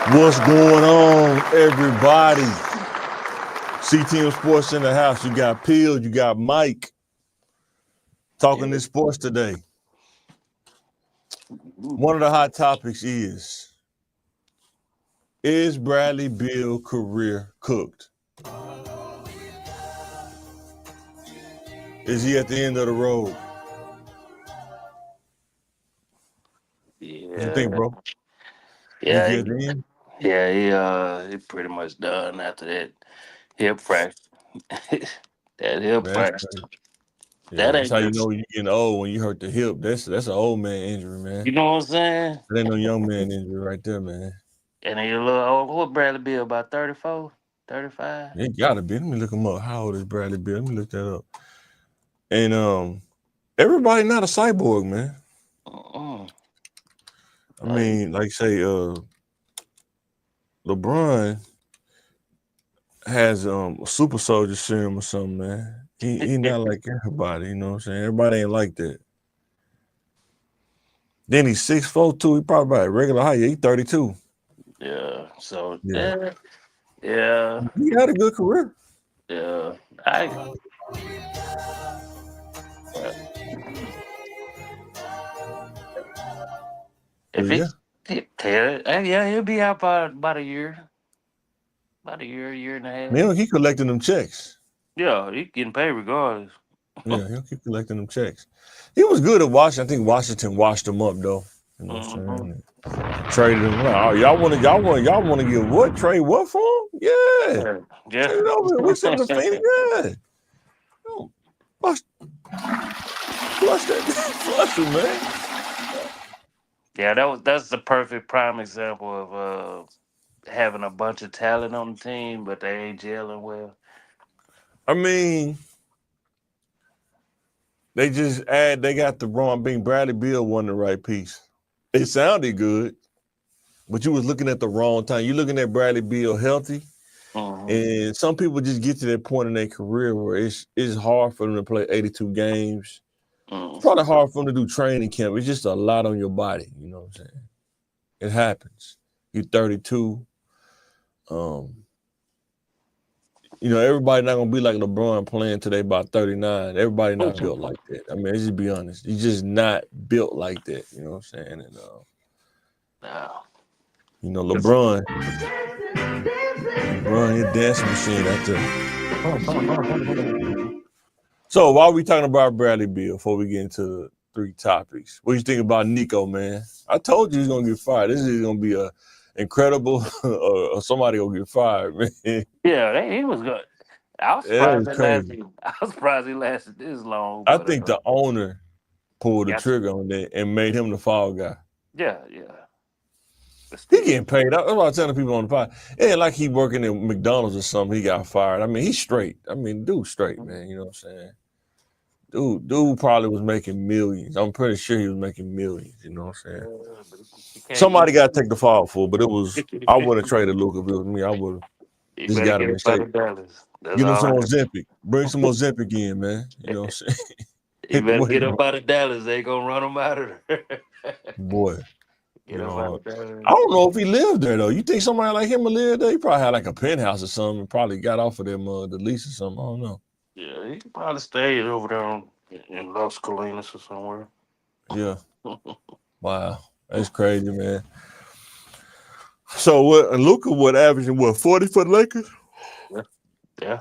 What's going on, everybody? CTM Sports in the house. You got Beal, you got Mike talking this sports today. One of the hot topics is Bradley Beal career cooked? Is he at the end of the road? What you think, bro? Think Yeah, he at the end? he pretty much done after that hip fracture. that hip Man, that's fracture. crazy. Yeah, That that's ain't how you just know you're getting old when you hurt the hip. That's an old man injury, man. you know what I'm saying? That ain't no young man injury right there, man. And then you look what Bradley Bill about 34, 35? It gotta be. Let me look him up. How old is Bradley Beal? Let me look that up. And everybody not a cyborg, man. Uh-uh. I Like mean, like say, LeBron has a super soldier serum or something, man. He not like everybody, you know what I'm saying? Everybody ain't like that. Then he's 6'4" too. He probably about regular height. Yeah, he 32. yeah. So Yeah. yeah. He had a good career. Yeah. I uh, But if yeah. yeah, he'll be out by about a year. About a year and a half. He collecting them checks. Yeah, he getting paid regardless. Yeah, he'll keep collecting them checks. He was good at Washington. I think Washington washed him up though. You know what I'm Mhm. saying? Traded him. Like, oh, y'all want to get what? Trade what for him? Yeah. Yeah. Send it over. We send him to Phoenix. Yeah. Yo, flush, flush that. Flush him, man. Yeah, that's the perfect prime example of having a bunch of talent on the team, but they ain't gelling well. I mean, they got the wrong. Being Bradley Beal won the right piece. It sounded good, but you was looking at the wrong time. You looking at Bradley Beal healthy, Hmm. and some people just get to that point in their career where it's hard for them to play 82 games. It's Hmm. probably hard for them to do training camp. It's just a lot on your body. You know what I'm saying? It happens. You're 32. Um, everybody not gonna be like LeBron playing today about 39. Everybody not built like that. I mean, let's just be honest. He's just not built like that. You know what I'm saying? And No. LeBron, his dancing machine out there. So while we talking about Bradley Beal, before we get into the three topics, what you think about Nico, man? I told you he's gonna get fired. This is gonna be a incredible, or somebody gonna get fired, man. Yeah, he was good. I was That surprised is that crazy. lasted. I was surprised he lasted this long, I but think the owner pulled the yeah, trigger on that and made him the fall guy. yeah. But He still, getting paid. That's what I was telling people on the pod. It ain't like he working at McDonald's or something. He got fired. I mean, he's straight. I mean, dude, straight, man. You know what I'm saying? Dude probably was making millions. I'm pretty sure he was making millions. You know what I'm saying? but he can't Somebody get. got to take the fall for, but it was. I wouldn't have traded Luka if it was me. I would have He just better got get him in up out shape. of Dallas. That's Get him some all. Ozempic. Bring some Ozempic in, man. You know what I'm saying? He Hit the better weight get up room, out of Dallas. They gonna run him out of there. boy. Get up out of I Dallas. don't know if he lived there though. You think somebody like him would live there? He probably had like a penthouse or something. And probably got off of them the lease or something. I don't know. Yeah, he could probably stay over there in Los Colinas or somewhere. Yeah. Wow. That's crazy, man. So what? And Luca what averaging what 40 for the Lakers? Yeah, yeah.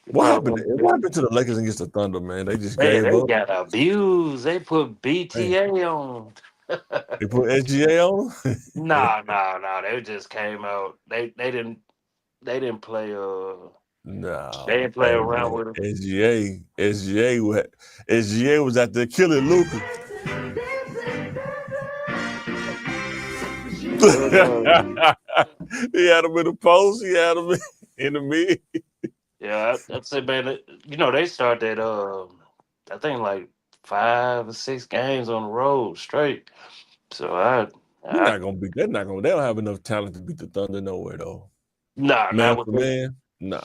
He What probably happened? won't What be. happened to the Lakers against the Thunder, man? They just Man, gave they up. got abused. They put Man, BTA on. they put SGA on them. Nah. They just came out. They didn't play. They No, didn't play hey around man, with him. SGA was out there killing Luca. Uh, He had him in the post. He had him in the mid. yeah, I'd say, man. They started. I think like 5 or 6 games on the road straight. So He's I not gonna beat. They're not gonna. They don't have enough talent to beat the Thunder nowhere though. nah, Man not with for this. man, nah.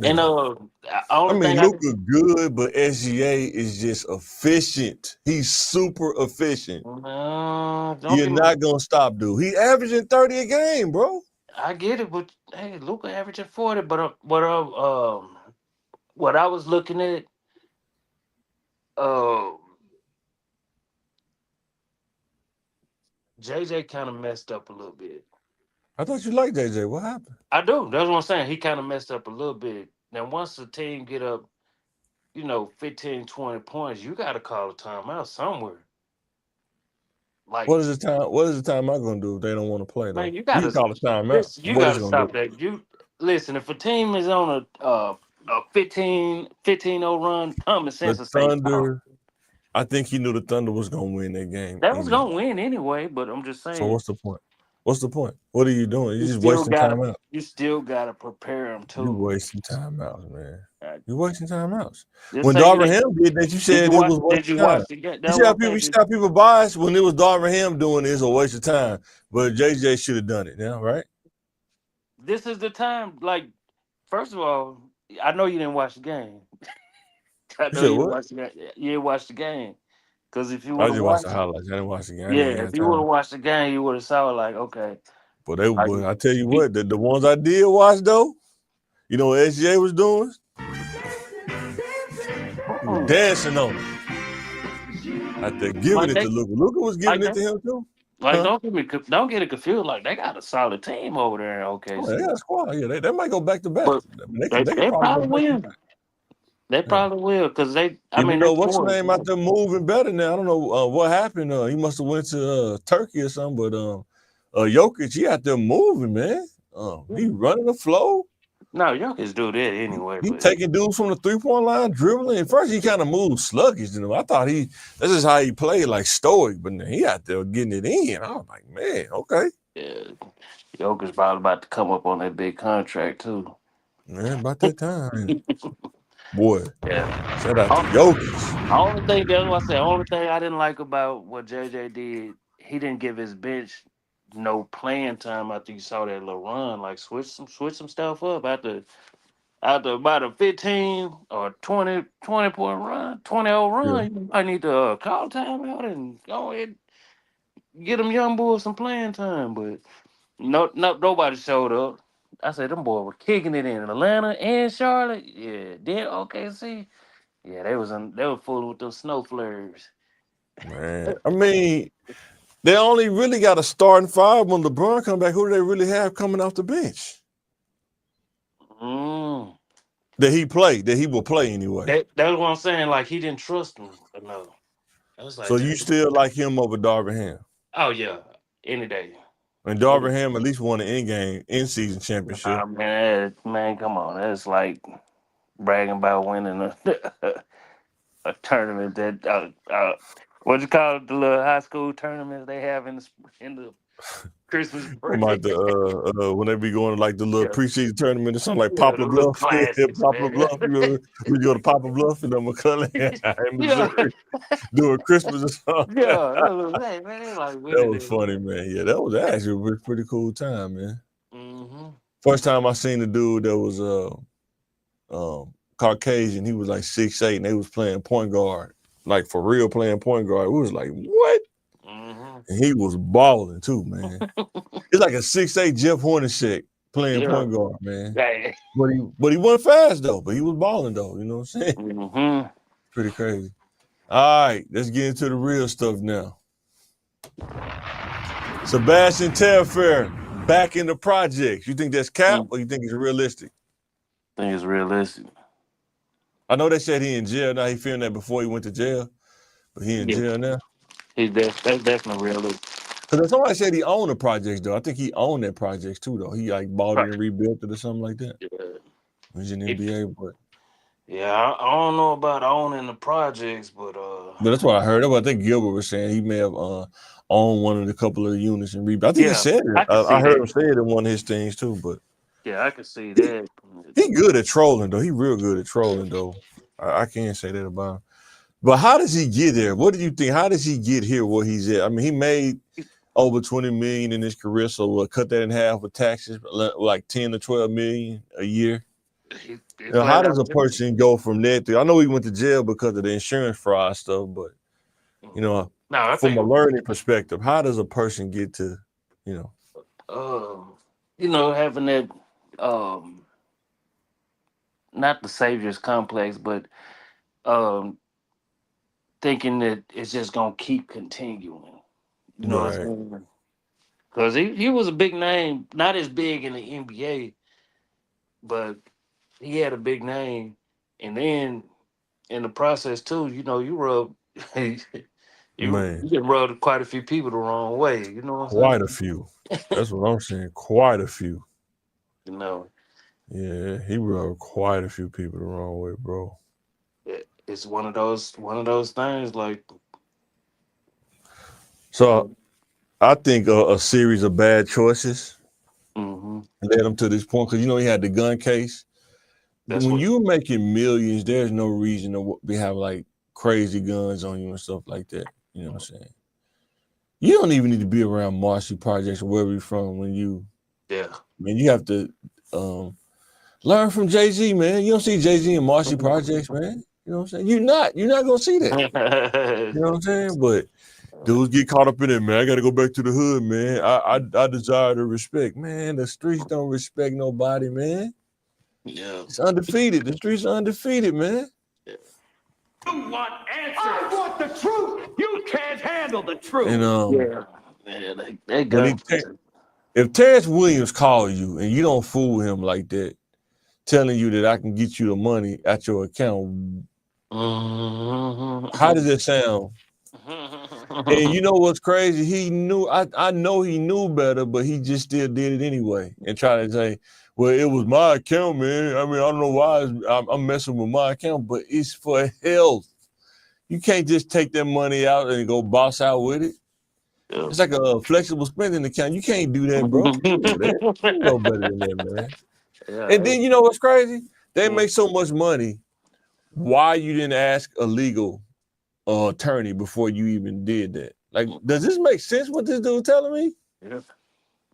And Yeah. I only mean, thing I Luka good, but SGA is just efficient. He's super efficient. don't You're get me. not gonna stop, dude. He averaging 30 a game, bro. I get it, but hey, Luca averaging 40. What I was looking at, uh, JJ kind of messed up a little bit. I thought you liked JJ. What happened? I do. That's what I'm saying. He kind of messed up a little bit. Now, once the team get up, 15, 20 points, you got to call a timeout somewhere. Like, What is the timeout gonna do if they don't want to play man, though? You can call a timeout. you What got is to it gonna do? stop that. You listen. If a team is on a 15-0 run, common The sense will say time. Thunder. I think he knew the Thunder was gonna win that game That was anyway. gonna win anyway. But I'm just So saying, what's the point? What's the point? What are you doing? You're you just still wasting gotta time out. you still gotta prepare them You too. wasting timeouts, man. Uh, You wasting timeouts. Just When say Darvin that. Ham did that, you Did you said it watch? was Did waste you of time. watch the game? You That's see how one people, thing. you see how people biased when it was Darvin Ham doing it, it's a waste of time. But JJ should have done it now, right? This is the time. Like, first of all, I know you didn't watch the game. I You know said you didn't what? watch the game. You didn't watch the game because if you I would have just watched the watched it, highlights. I didn't watch the game. I yeah, didn't even if have you would time. have watched the game, you would have saw like, okay, like, But I tell you he, what, the ones I did watch though, you know what SJ was doing? He was mm, dancing on it. Out there giving like it to they, Luka. Luka was giving like it they, to him too. like Huh? don't get it confused. Like they got a solid team over there in Oh, they got OKC, a squad. Yeah, they might go back to back. but I mean, they could they probably go probably back to will. back. They Yeah. probably will because I Even mean, though they what's the scored. name out there moving better now. I don't know what happened. He must have went to Turkey or something. But Jokic, he out there moving, man. He running the flow. No, y'all can do that anyway, He but he, taking dudes from the 3-point line, dribbling. At first, he kind of moved sluggish. I thought this is how he played, like stoic. But then he out there getting it in. I was like, man, okay. yeah, Joker's probably about to come up on that big contract too. Man, about that time, ain't it? Boy. Yeah. Shout out to Oh, Jokic. only thing that's what I said. Only thing I didn't like about what JJ did, he didn't give his bench no playing time after you saw that little run. Like switch some stuff up after about a 15 or 20 point run, 20-0 Yeah, run. I need to call timeout and go ahead get them young boys some playing time. But no, nobody showed up. I said them boys were kicking it in Atlanta and Charlotte. Yeah, then OKC. Yeah, they were fooling with those snow flares. man. I mean, they only really got a starting five when LeBron come back. Who do they really have coming off the bench Mm. that he will play anyway? That's what I'm saying. Like he didn't trust them enough. I was So like, you still like him over Darvin Ham? oh yeah, any day. And Any, Darvin Ham at least won an in-season championship. man, come on. That's like bragging about winning a tournament that what you call it, the little high school tournaments they have in the Christmas I'm break. about to when they be going to like the little Yeah, preseason tournament or something like yeah, Poplar those little Bluff. classics, Poplar man. Bluff. We go to Poplar Bluff in McCullough in Yeah, Missouri doing Christmas or something. yeah. Hey, man, they like That winning was it. funny, man. Yeah, that was actually a pretty cool time, man. Mm-hmm. First time I seen a dude that was Caucasian, he was like 6'8", and they was playing point guard, like for real playing point guard. We was like, what? Mm-hmm. And he was balling too, man. It's like a 6'8" Jeff Hornacek playing Yeah. point guard, man. Hey. But he wasn't fast though, but he was balling though. You know what I'm saying? Mm-hmm. Pretty crazy. All right, let's get into the real stuff now. Sebastian Telfair back in the projects. You think that's cap or you think it's realistic? I think it's realistic. I know they said he in jail now. He filmed that before he went to jail, but he in Yeah. jail now. That's definitely realistic. Because somebody said he owned the projects though. I think he owned that projects too though. He like bought it Right. and rebuilt it or something like that. Yeah. He's in the It- NBA, but I don't know about owning the projects, but that's what I heard. I think Gilbert was saying he may have owned one of the couple of the units and rebuilt. I think he yeah, said I it. can I see heard that. him say it in one of his things too. But Yeah, I can see he, that. he good at trolling though. He real good at trolling though. I can't say that about him. But how does he get there? What do you think? How does he get here where he's at? I mean, he made over 20 million in his career, so we'll cut that in half with taxes, like 10 to 12 million a year. How does a person go from that to? I know he went to jail because of the insurance fraud stuff, but No, I from think a learning perspective, how does a person get to, having that not the savior's complex, but um thinking that it's just gonna keep continuing. You know what right, I'm saying? Because he was a big name, not as big in the NBA, but he had a big name. And then in the process too, you rub man, you can rub quite a few people the wrong way. You know what I'm quite a saying? few. That's what I'm saying. Quite a few. You know, Yeah, he rubbed quite a few people the wrong way, bro. it's one of those things like So I think a series of bad choices hmm led him to this point because he had the gun case. that's When what you're making millions, there's no reason to be have like crazy guns on you and stuff like that. You know what I'm saying? You don't even need to be around Marcy Projects or wherever you're from when yeah. you have to learn from Jay-Z, man. You don't see Jay-Z and Marcy Projects, man. You know what I'm saying? You're not gonna see that. You know what I'm saying? But dudes get caught up in it, man. I gotta go back to the hood, man. I desire the respect. Man, the streets don't respect nobody, man. Yeah. It's undefeated. The streets are undefeated, man. Yeah. You want answers? I want the truth. You can't handle the truth. And Yeah. They when gun. if Terrence Williams call you and you don't fool him like that, telling you that I can get you the money at your account, how does it sound? And you know what's crazy? He knew. I know he knew better, but he just still did it anyway and tried to say, "Well, it was my account, man. I mean, I don't know why I'm messing with my account, but it's for health. You can't just take that money out and go boss out with it. Yeah. It's like a flexible spending account. You can't do that, bro. You know that. You know better than that, man. And Yeah. then you know what's crazy? They Mm. make so much money. Why you didn't ask a legal attorney before you even did that? Like, does this make sense? What this dude telling me? Yeah.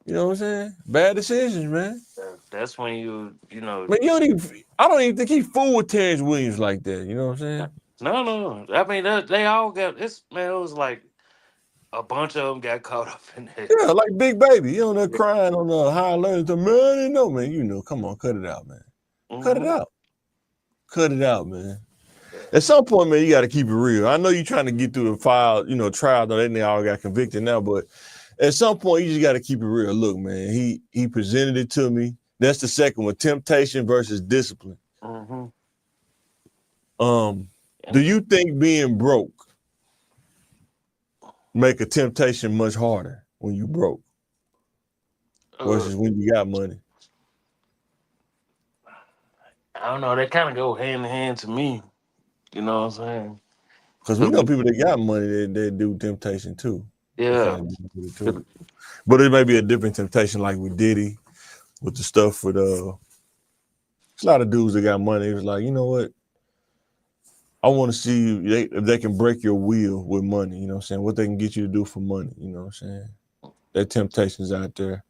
You know what I'm saying? Bad decisions, man. That's when you. Man, I don't even think he fooled with Terrence Williams like that. You know what I'm saying? No. I mean, they all got this. Man, it was like a bunch of them got caught up in that. Yeah, like Big Baby. You know, they're crying on the high alert. Man, I didn't know, man. Come on, cut it out, man. Cut it Mm-hmm. out. Cut it out, man. At some point, man, you got to keep it real. I know you're trying to get through the file, trial. Though they all got convicted now, but at some point, you just got to keep it real. Look, man, he presented it to me. That's the second one: temptation versus discipline. Mm-hmm. Do you think being broke make a temptation much harder when you broke versus when you got money? I don't know. They kind of go hand in hand to me. You know what I'm saying? Because we know people that got money they do temptation too. They Yeah. kind of do it too. But it may be a different temptation, like with Diddy, with the stuff with it's a lot of dudes that got money. It was like, you know what? I want to see if they can break your will with money. You know what I'm saying? What they can get you to do for money. You know what I'm saying? That temptation's out there.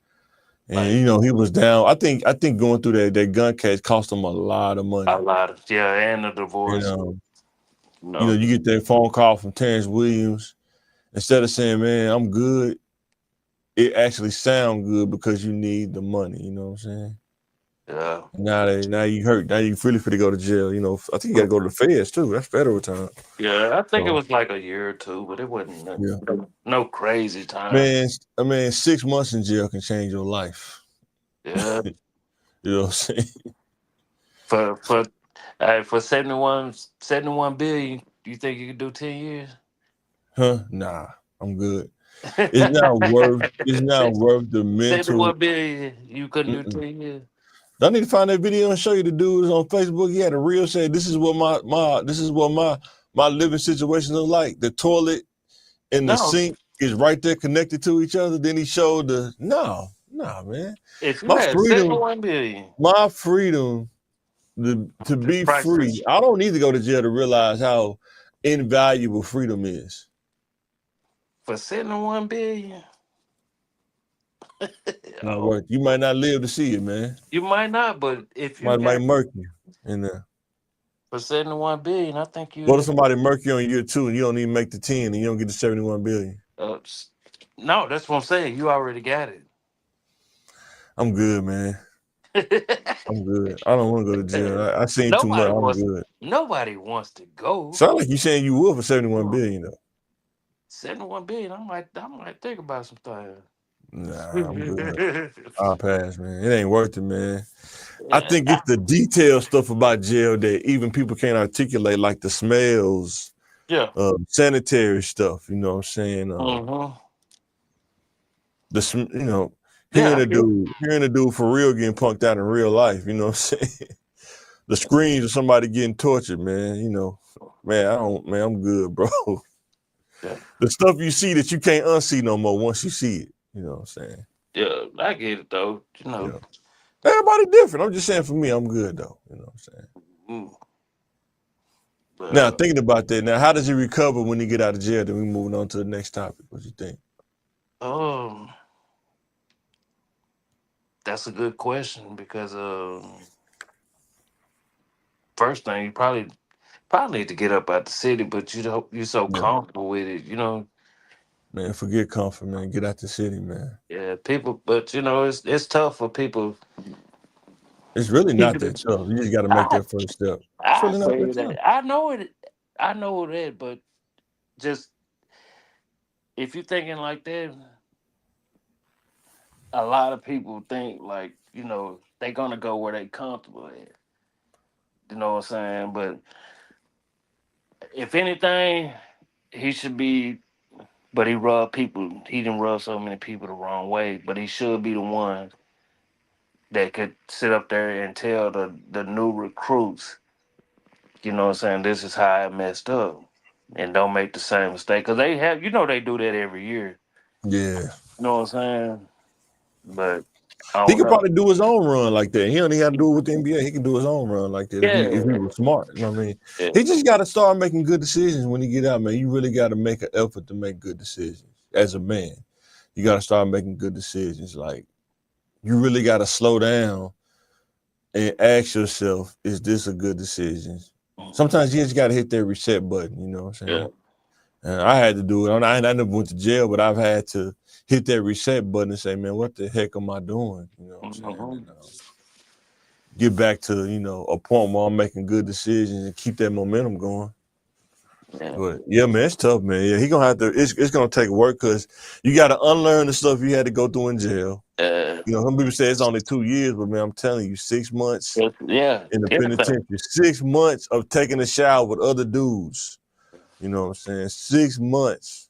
And he was down. I think going through that gun case cost him a lot of money. A lot of and the divorce. And you get that phone call from Terrence Williams. Instead of saying, "Man, I'm good," it actually sound good because you need the money. You know what I'm saying? Yeah. Now you hurt. Now you really fit to go to jail. I think you got to go to the feds too. That's federal time. Yeah, I think it was like a year or two, but it wasn't no crazy time. Man, 6 months in jail can change your life. Yeah. You know what I'm saying? For 71 billion, do you think you could do 10 years? Huh? Nah, I'm good. It's not worth the mental. 71 billion, you couldn't do 10 years. I need to find that video and show you the dudes on Facebook. He had a reel say, "This is what my living situations are like. The toilet and the sink is right there connected to each other." Then he showed no, man. If you My had freedom, 71 billion, my freedom to be free. I don't need to go to jail to realize how invaluable freedom is. For 71 billion. You might not live to see it, man. You might not, but if you Might murk you. in there. For 71 billion, I think you. What if somebody murk you on year 2 and you don't even make the 10 and you don't get the 71 billion? No, that's what I'm saying. You already got it. I'm good, man. I'm good. I don't want to go to jail. I seen too much. I'm good. Nobody wants to go. Sound like you saying you would for 71 billion though. 71 billion. I might think about some things. Nah, I'm good. I'll pass, man. It ain't worth it, man. I think it's the detailed stuff about jail that even people can't articulate, like the smells, sanitary stuff. You know what I'm saying? Hearing a dude for real getting punked out in real life. You know what I'm saying? The screams of somebody getting tortured, man. You know, man, I'm good, bro. Yeah. The stuff you see that you can't unsee no more once you see it. You know what I'm saying? Yeah, I get it though. You know, everybody different. I'm just saying for me, I'm good though. You know what I'm saying? But, now thinking about that, now how does he recover when he get out of jail? Then we moving on to the next topic. What you think? That's a good question because first thing you probably need to get up out the city, but you're so comfortable with it, you know. Man, forget comfort, man. Get out the city, man. Yeah, people, but you know, it's tough for people. It's really not that tough. You just got to make that first step. It's really not that tough. I know it. I know that, but just if you're thinking like that, a lot of people think like, you know, they're gonna go where they comfortable at. You know what I'm saying? But if anything, he should be. But he didn't rub so many people the wrong way. But he should be the one that could sit up there and tell the new recruits, you know what I'm saying, this is how I messed up. And don't make the same mistake. Because they have, you know, they do that every year. Yeah. You know what I'm saying? But he could probably do his own run like that. He don't even have to do it with the NBA. He can do his own run like that if he was smart. You know what I mean? Yeah. He just got to start making good decisions when he get out, man. You really got to make an effort to make good decisions as a man. You got to start making good decisions. Like, you really got to slow down and ask yourself, is this a good decision? Sometimes you just got to hit that reset button. You know what I'm saying? Yeah. And I had to do it. I never went to jail, but I've had to hit that reset button and say, man, what the heck am I doing? You know what I'm saying? And, get back to, you know, a point where I'm making good decisions and keep that momentum going. Yeah. But yeah, man, it's tough, man. Yeah, he gonna have to. It's gonna take work because you got to unlearn the stuff you had to go through in jail. You know, some people say it's only 2 years, but man, I'm telling you, 6 months in the penitentiary, 6 months of taking a shower with other dudes. You know what I'm saying? 6 months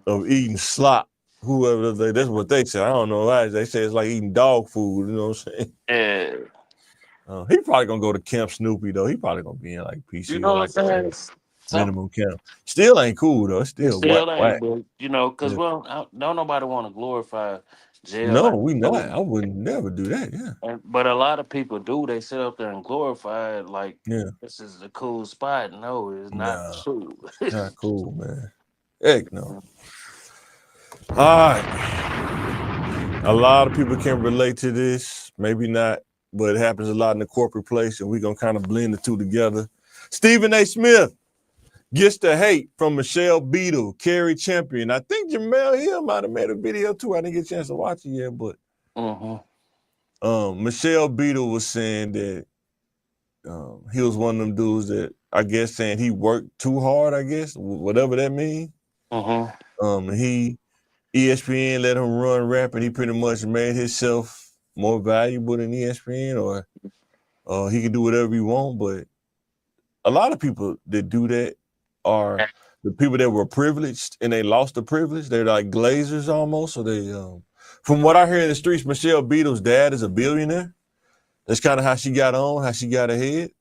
of eating slop. Whoever that's what they say. I don't know why. They say it's like eating dog food. You know what I'm saying? Yeah. He probably gonna go to Camp Snoopy though. He probably gonna be in like PC, you know like what I'm saying? minimum camp. Still ain't cool though. It's still whack. But you know, because don't nobody want to glorify jail. No, like we not. I would never do that. Yeah. But a lot of people do. They sit up there and glorify it like this is a cool spot. No, it's not cool. Not cool, man. Heck no. All right. A lot of people can relate to this. Maybe not, but it happens a lot in the corporate place, and we're going to kind of blend the two together. Stephen A. Smith gets the hate from Michelle Beadle, Carrie Champion. I think Jamel Hill might have made a video too. I didn't get a chance to watch it yet, but Michelle Beadle was saying that he was one of them dudes that I guess saying he worked too hard, I guess, whatever that means. ESPN let him run rap, and he pretty much made himself more valuable than ESPN, or he can do whatever he want. But a lot of people that do that are the people that were privileged and they lost the privilege. They're like Glazers almost. So they, from what I hear in the streets, Michelle Beadle's dad is a billionaire. That's kind of how she got on, how she got ahead.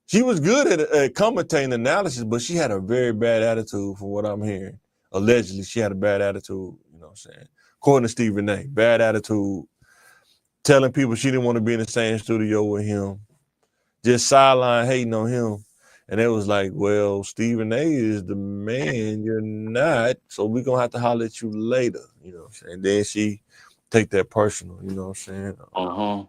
She was good at commentating analysis, but she had a very bad attitude from what I'm hearing. Allegedly, she had a bad attitude, you know what I'm saying? According to Stephen A., bad attitude, telling people she didn't want to be in the same studio with him, just sideline hating on him. And it was like, well, Stephen A. is the man, you're not, so we're going to have to holler at you later, you know what I'm saying? Then she take that personal, you know what I'm saying?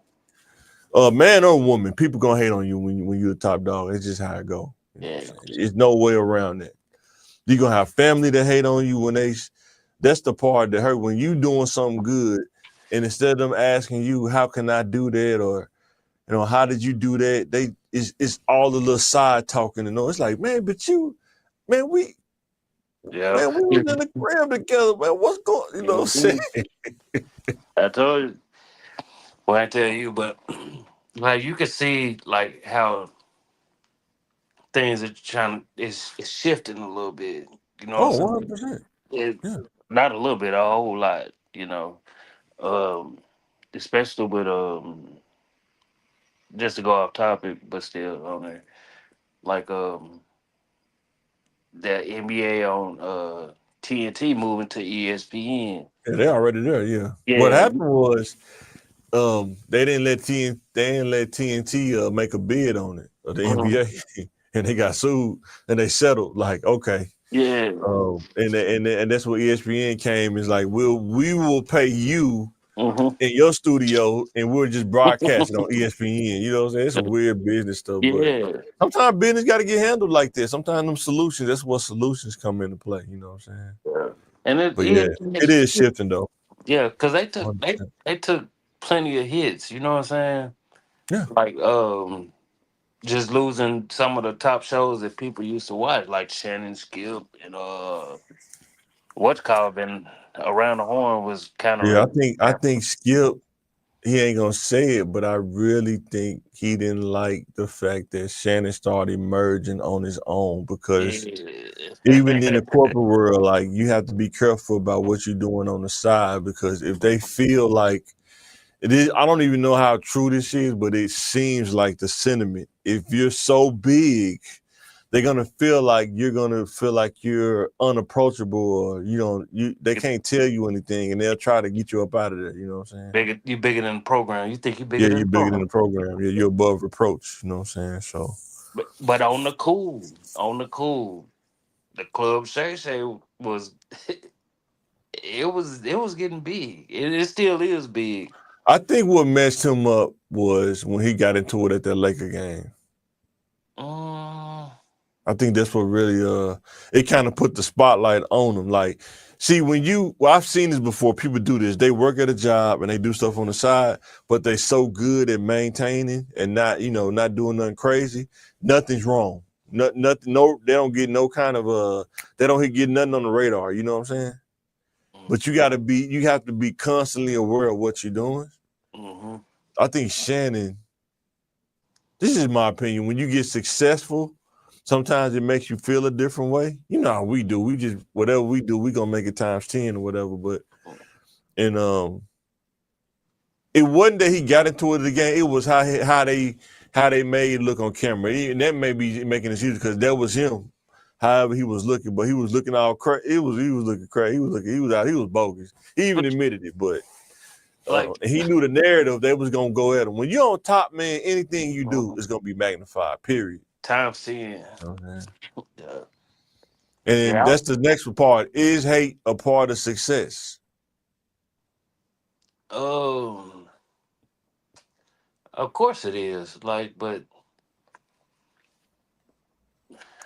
Man or woman, people gonna hate on you when you're a top dog. It's just how it go. You know what I'm saying? There's no way around that. You're gonna have family that hate on you when that's the part that hurt when you doing something good, and instead of them asking you, how can I do that, or how did you do that? It's all the little side talking and all. It's like, man, but man, we was in the crib together, man. What's going, you know what I'm saying? I told you. Well, I tell you, but like you can see like how things are it's shifting a little bit. You know what Oh, I'm saying? 100%. It, Yeah. not a little bit, a whole lot. Um, especially with just to go off topic, but still on there, like the NBA on TNT moving to ESPN. Yeah, they already there, yeah. What Yeah. happened was they didn't let TNT make a bid on it, or the Mhm. NBA, and they got sued, and they settled. Like, okay, Yeah. and that's what ESPN came is like, we will pay you Hmm. in your studio, and we'll just broadcast it on ESPN. You know what I'm saying? It's some weird business stuff, but Yeah. sometimes business got to get handled like this. Sometimes them solutions, that's what solutions come into play. You know what I'm saying? Yeah. And But yeah, it is shifting though. yeah, because they took 100%. they took plenty of hits. You know what I'm saying? Yeah. Like just losing some of the top shows that people used to watch, like Shannon Skip and what's called been around the horn was kind of Yeah, really. I think Skip, he ain't gonna say it, but I really think he didn't like the fact that Shannon started emerging on his own, because even in the Yeah. corporate world, like, you have to be careful about what you're doing on the side, because if they feel like it is, I don't even know how true this is, but it seems like the sentiment. If you're so big, they're gonna feel like you're unapproachable, or they can't tell you anything, and they'll try to get you up out of there. You know what I'm saying? Bigger, you bigger than the program. You think you bigger Yeah, than you're the bigger than program. the program. Yeah, you're above reproach. You know what I'm saying? So But on the cool, the club Shay Shay was it was getting big. It still is big. I think what messed him up was when he got into it at that Laker game. Mm, I think that's what really it kind of put the spotlight on him. Like, see, I've seen this before. People do this. They work at a job and they do stuff on the side, but they so good at maintaining and not doing nothing crazy. Nothing's wrong. Nothing. No, they don't get no kind of they don't get nothing on the radar. You know what I'm saying? But you have to be constantly aware of what you're doing. mm-hmm. I think Shannon, this is my opinion, when you get successful, sometimes it makes you feel a different way. You know how we do. We just, whatever we do, we gonna make it times 10 or whatever. But and it wasn't that he got into it again. It was how they made it look on camera. And that may be making it easier because that was him. However he was looking, but he was looking all crazy. He was looking crazy. He was bogus. He even But admitted it, but like and he knew the narrative they was gonna go at him. When you're on top, man, anything you do mhm. is gonna be magnified. Period. Times 10. Okay. Yeah. And Yeah. that's the next part. Is hate a part of success? Um, of course it is. Like, but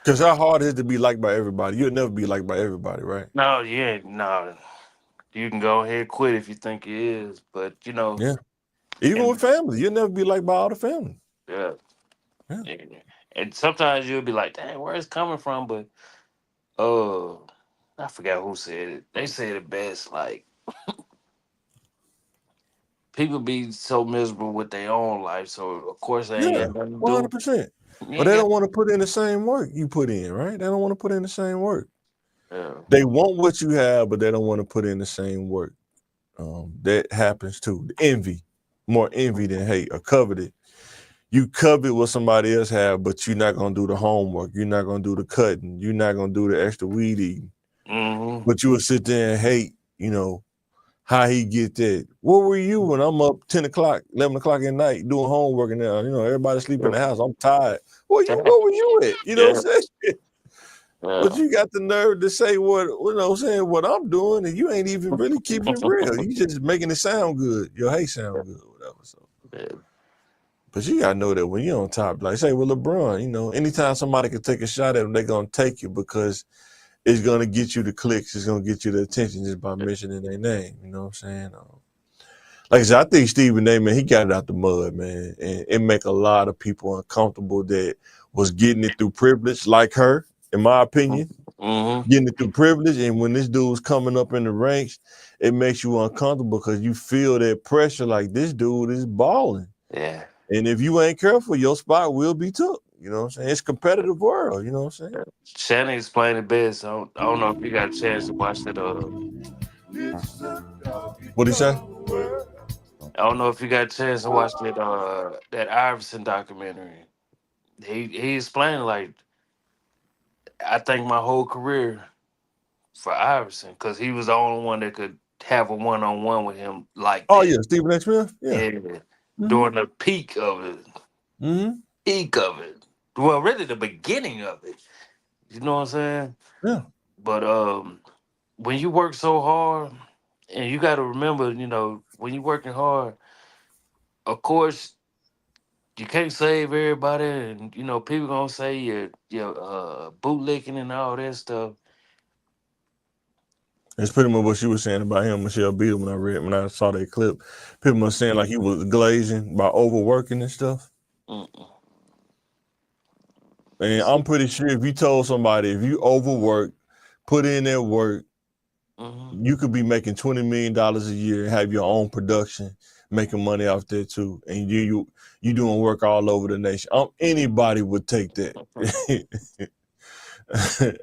Because how hard is it to be liked by everybody? You'll never be liked by everybody, right? no, yeah, no. You can go ahead and quit if you think it is, but Yeah. Even with and family, you'll never be liked by all the family. yeah, Yeah. and sometimes you'll be like, "Dang, where it's coming from?" But I forgot who said it. They said it best. Like people be so miserable with their own life, so of course they ain't Yeah, got nothing to do. 100%. You But ain't they got. don't want to put in the same work you put in, right? They don't want to put in the same work. Yeah. They want what you have, but they don't want to put in the same work. That happens too. Envy, more envy than hate, or coveted. You covet what somebody else have, but you're not gonna do the homework. You're not gonna do the cutting. You're not gonna do the extra weed eating. Mm-hmm. But you will sit there and hate, how he get that. Where were you when I'm up 10 o'clock, 11 o'clock at night doing homework and everybody sleep in the house. I'm tired. Where were you at? You know Yeah. what I'm saying? But Yeah. you got the nerve to say what I'm doing, and you ain't even really keeping it real. You just making it sound good. Your hate sound good, whatever. So Yeah. But you gotta know that when you're on top, like say with LeBron, anytime somebody can take a shot at him, they're gonna take it because it's gonna get you the clicks, it's gonna get you the attention just by mentioning their name. You know what I'm saying? Like I said, I think Stephen A, man, he got it out the mud, man, and it make a lot of people uncomfortable that was getting it through privilege, like her, in my opinion. Mm-hmm. Getting it through privilege, and when this dude's coming up in the ranks, it makes you uncomfortable because you feel that pressure like this dude is balling. Yeah. And if you ain't careful, your spot will be took. You know what I'm saying? It's a competitive world, you know what I'm saying? Shannon explained it best. I don't know if you got a chance to watch that. What'd he say? I don't know if you got a chance to watch that Iverson documentary. He explained like I think my whole career for Iverson because he was the only one that could have a one-on-one with him like Oh that. yeah, Stephen A. Smith? Yeah. Yeah, Mm-hmm. during the peak of it. Mm-hmm. Peak of it. Well, really the beginning of it. You know what I'm saying? Yeah. But when you work so hard, and you got to remember, when you're working hard, of course, you can't save everybody, and people gonna say you're bootlicking and all that stuff. That's pretty much what she was saying about him, Michelle Beadle, when I saw that clip. People were saying like he was glazing by overworking and stuff. Mm-mm. And I'm pretty sure if you told somebody if you overwork, put in that work, Mm-hmm. you could be making $20 million a year and have your own production, making money off there too. And you doing work all over the nation. Anybody would take that.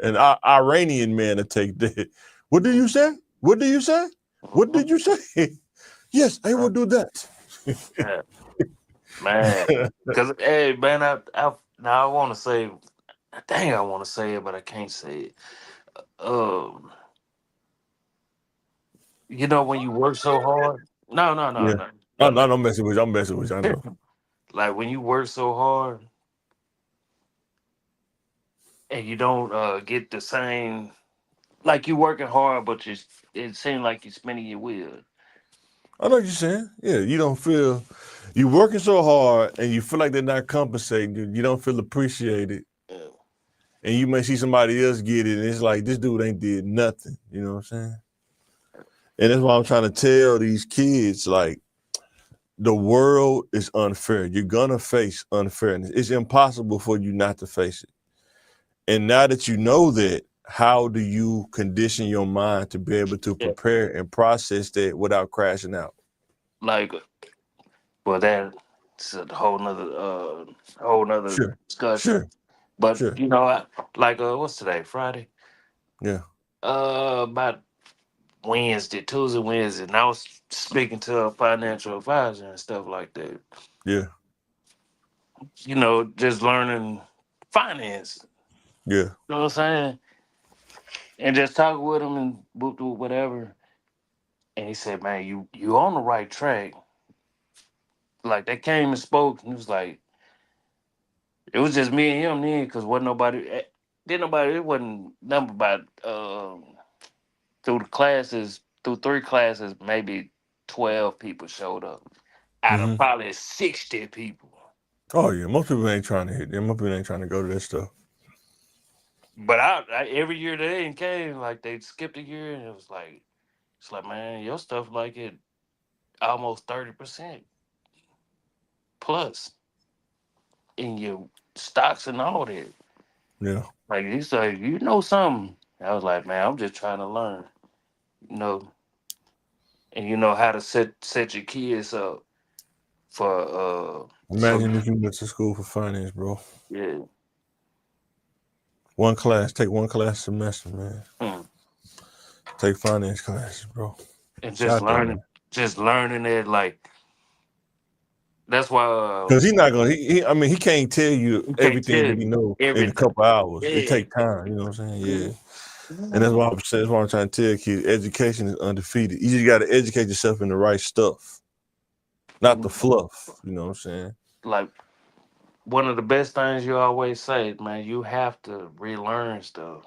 An Iranian man to take that. What do you say? What do you say? What did you say? Yes, I will do that. Yeah, man. Because hey, man, now I want to say, dang, I want to say it, but I can't say it. Um, when you work so hard. No, no, no, Yeah. no, no, no. I'm messing with you. I'm messing with you. I know. Like when you work so hard and you don't get the same, like you working hard, but it seems like you're spinning your wheels. I know what you're saying. Yeah, you don't feel you working so hard and you feel like they're not compensating you. You don't feel appreciated. Yeah. And you may see somebody else get it, and it's like this dude ain't did nothing. You know what I'm saying? And that's why I'm trying to tell these kids, like, the world is unfair. You're gonna face unfairness. It's impossible for you not to face it. And now that you know that, how do you condition your mind to be able to Yeah. prepare and process that without crashing out? Like, well, that's a whole nother Sure, discussion. sure, But sure. what's today? Friday. Yeah, About Tuesday, Wednesday, and I was speaking to a financial advisor and stuff like that. yeah, Just learning finance. yeah. You know what I'm saying? And just talking with him and whatever. And he said, "Man, you on the right track." Like they came and spoke, and it was like it was just me and him then, because wasn't nobody. Didn't nobody. It wasn't number about through the classes, through 3 classes, maybe 12 people showed up out of Mm-hmm. probably 60 people. Oh yeah, most people ain't trying to hit them. Most people ain't trying to go to that stuff. But every year they ain't came, like they skipped a year, and it's like, man, your stuff like it almost 30% plus in your stocks and all that. Yeah. Like he's like, something. I was like, man, I'm just trying to learn, you know, and how to set your kids up for Imagine if you went to school for finance, bro. yeah. Take one class a semester, man. Mm. Take finance classes, bro. And It's out there, man. just learning it, like that's why Because he's not gonna. I mean, he can't tell you you can't everything tell that he you knows in a everything. couple hours. It Yeah. take time. You know what I'm saying? Yeah. And Yeah. that's why I'm saying. That's why I'm trying to tell kids: education is undefeated. You just got to educate yourself in the right stuff, not the fluff. You know what I'm saying? Like one of the best things you always say, man, you have to relearn stuff.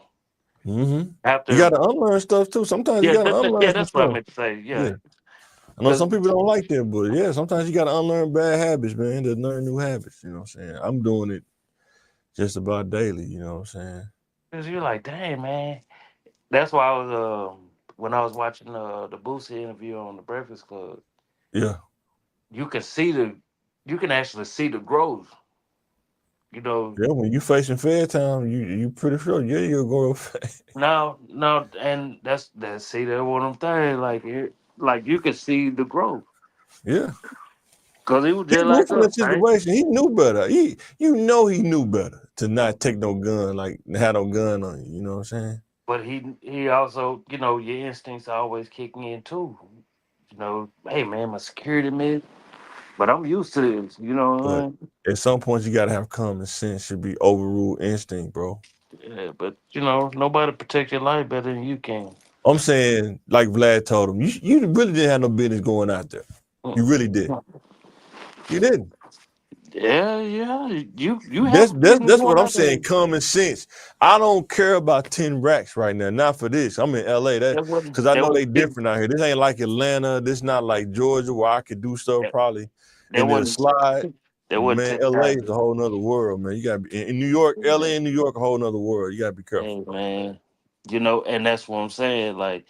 Mm-hmm. You got After to unlearn stuff too. Sometimes you yeah, got to unlearn some that's what I stuff. meant to say. Yeah. Yeah. I know some people don't like that, but yeah, sometimes you got to unlearn bad habits, man, to learn new habits. You know what I'm saying? I'm doing it just about daily. You know what I'm saying? Because you're like, dang, man. That's why I was when I was watching the Boosie interview on the Breakfast Club. Yeah. You can see you can actually see the growth. You know, Yeah, when you facing fair time, you pretty sure you'll go real fast. no, and that's see that one of them things like you can see the growth Yeah. because he was He just knew like from the us, right? situation. He knew better. He knew better to not take no gun, like have no gun on you. You know what I'm saying? But he also, your instincts are always kicking in too. Hey man, my security man, but I'm used to this. You know what But I mean? at some point, you gotta have common sense. Should be overruled instinct, bro. Yeah, but nobody protect your life better than you can. I'm saying, like Vlad told him, you really didn't have no business going out there. You really did. Mm. You didn't. Yeah. You That's have that's business that's what going I'm out there. saying. Common sense. I don't care about 10 racks right now. Not for this. I'm in LA. That That wasn't because I that know they wasn't different out here. This ain't like Atlanta. This not like Georgia where I could do stuff that, probably that and it'll wasn't slide. that wasn't Man, 10 LA is a times. whole nother world, man. You gotta be in New York, LA and New York, a whole nother world. You gotta be careful. Hey man, and that's what I'm saying. Like,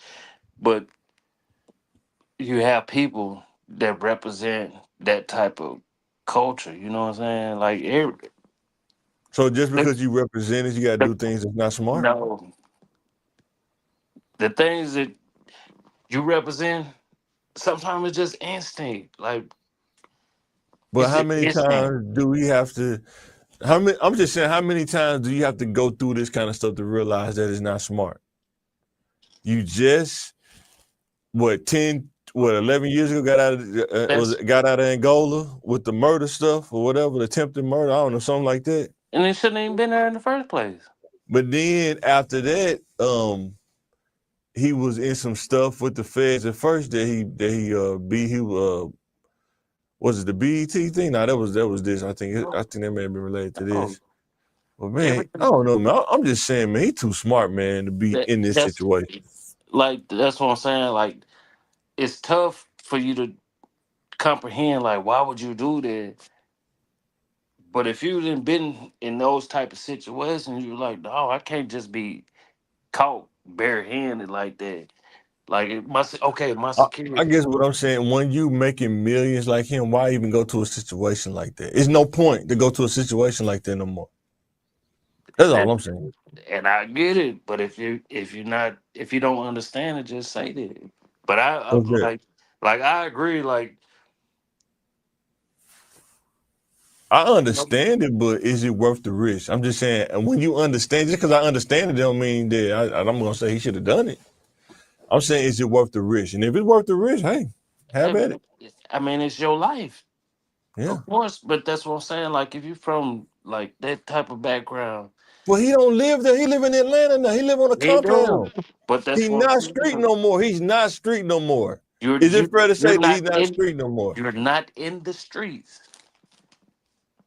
but you have people that represent that type of culture. You know what I'm saying? Like, So just the, because you represent it, you gotta the, do things that's not smart. no, the things that you represent, sometimes it's just instinct. Like, But it's how just many instinct. times do we have to how many I'm just saying how many times do you have to go through this kind of stuff to realize that it's not smart? You just what 10 what 11 years ago That's got out of Angola with the murder stuff or whatever, the attempted murder, I don't know, something like that. and it shouldn't even been there in the first place. But then after that, he was in some stuff with the feds at first he was it the BET thing? No, that was this. I think that may have been related to Oh, this. But man, I everything don't know, man. I'm just saying, man, he too smart, man, to be in this that's situation. like that's what I'm saying. Like, it's tough for you to comprehend. Like, why would you do that? But if you didn't been in those type of situations, you're like, no, I can't just be caught barehanded like that. Like, my I security. guess what I'm saying, when you making millions like him, why even go to a situation like that? It's no point to go to a situation like that no more. That's all And I'm saying. and I get it, but if you don't understand it, just say that. But I What's that? like I agree. Like, I understand it, but is it worth the risk? I'm just saying, and when you understand, just because I understand it, don't mean that I'm gonna say he should have done it. I'm saying, is it worth the risk? And if it's worth the risk, hey, have at it. I mean, it's your life, Yeah. of course. But that's what I'm saying. Like, if you're from like that type of background, Well, he don't live there. He live in Atlanta now. He live on a they do. compound. But that's He what I'm not street saying. no more. He's not street no more. You're Is it you fair to you're say that he's not not in street no more? you're not in the streets.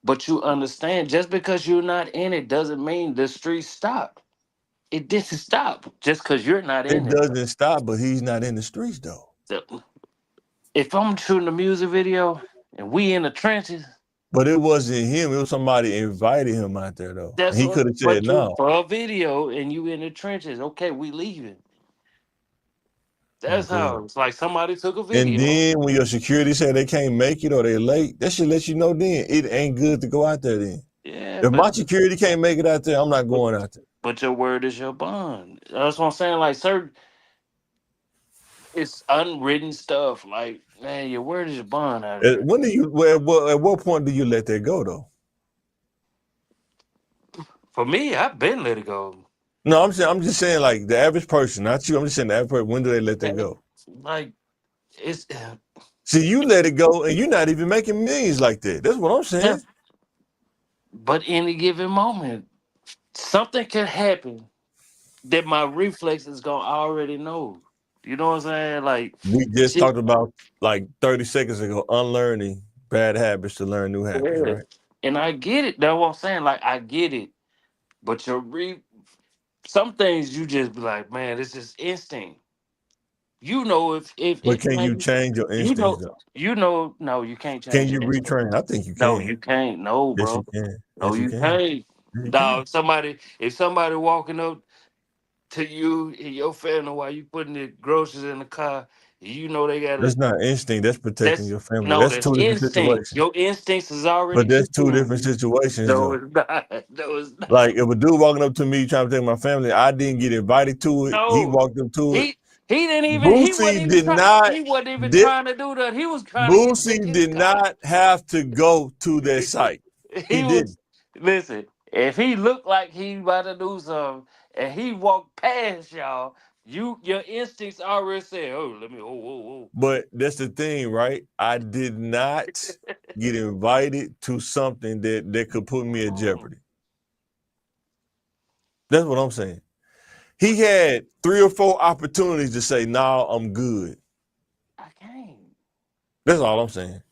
But you understand, just because you're not in it doesn't mean the streets stop. It didn't stop just because you're not in It it. doesn't stop, but he's not in the streets though. So, if I'm shooting a music video and we in the trenches, But it wasn't him. It was somebody invited him out there though. And that's he what. could have said But you no. for a video and you in the trenches, okay, we leaving. That's Okay. how it's like somebody took a And video. then when your security say they can't make it or they late, that should let you know then it ain't good to go out there then. Yeah, If my security can't make it out there, I'm not but going out there. but your word is your bond. That's what I'm saying. Like, certain, it's unwritten stuff. Like, man, your word is your bond out here. When do you at what point do you let that go though? For me, I've been let it go. No, I'm just saying like the average person, not you. I'm just saying the average person, when do they let that Man, go? like, it's See, you let it go and you're not even making millions like that. That's what I'm yeah. saying. But any given moment, something can happen that my reflexes gonna already know. You know what I'm saying? Like, We just shit. talked about like 30 seconds ago, unlearning bad habits to learn new habits, Yeah. right? And I get it. That's what I'm saying. Like, I get it. But some things you just be like, man, this is instinct. You know if But can you man, change your you instincts know though? no, you can't Can change your you instinct. retrain? I think you No, can. you can't. No, Yes, you bro. can. No, Yes, you you can. can't. Yes, you Dog, can. if somebody walking up to you and your family while you putting the groceries in the car, you know they That's gotta. not instinct. That's protecting That's your family. no, That's that's two different instinct. situations. Your instincts is already But that's kicking two in. different situations, No, though. it's not. No, it's Like not. if a dude walking up to me trying to protect my family, I didn't get invited to it. He No, walked up to it. he didn't even he wasn't Boosie even did trying not. he wasn't even Did, trying to do that. He was trying to get back Boosie his did car. not have to go to that site. He He didn't. was listen. If he looked like he about to do something and he walked past y'all, your instincts already say, "Oh, let me, oh, whoa, But that's the thing, right? I did not get invited to something that could put me at whoa." jeopardy. That's what I'm saying. He had 3 or 4 opportunities to say, "Nah, I'm good." I can't. That's all I'm saying.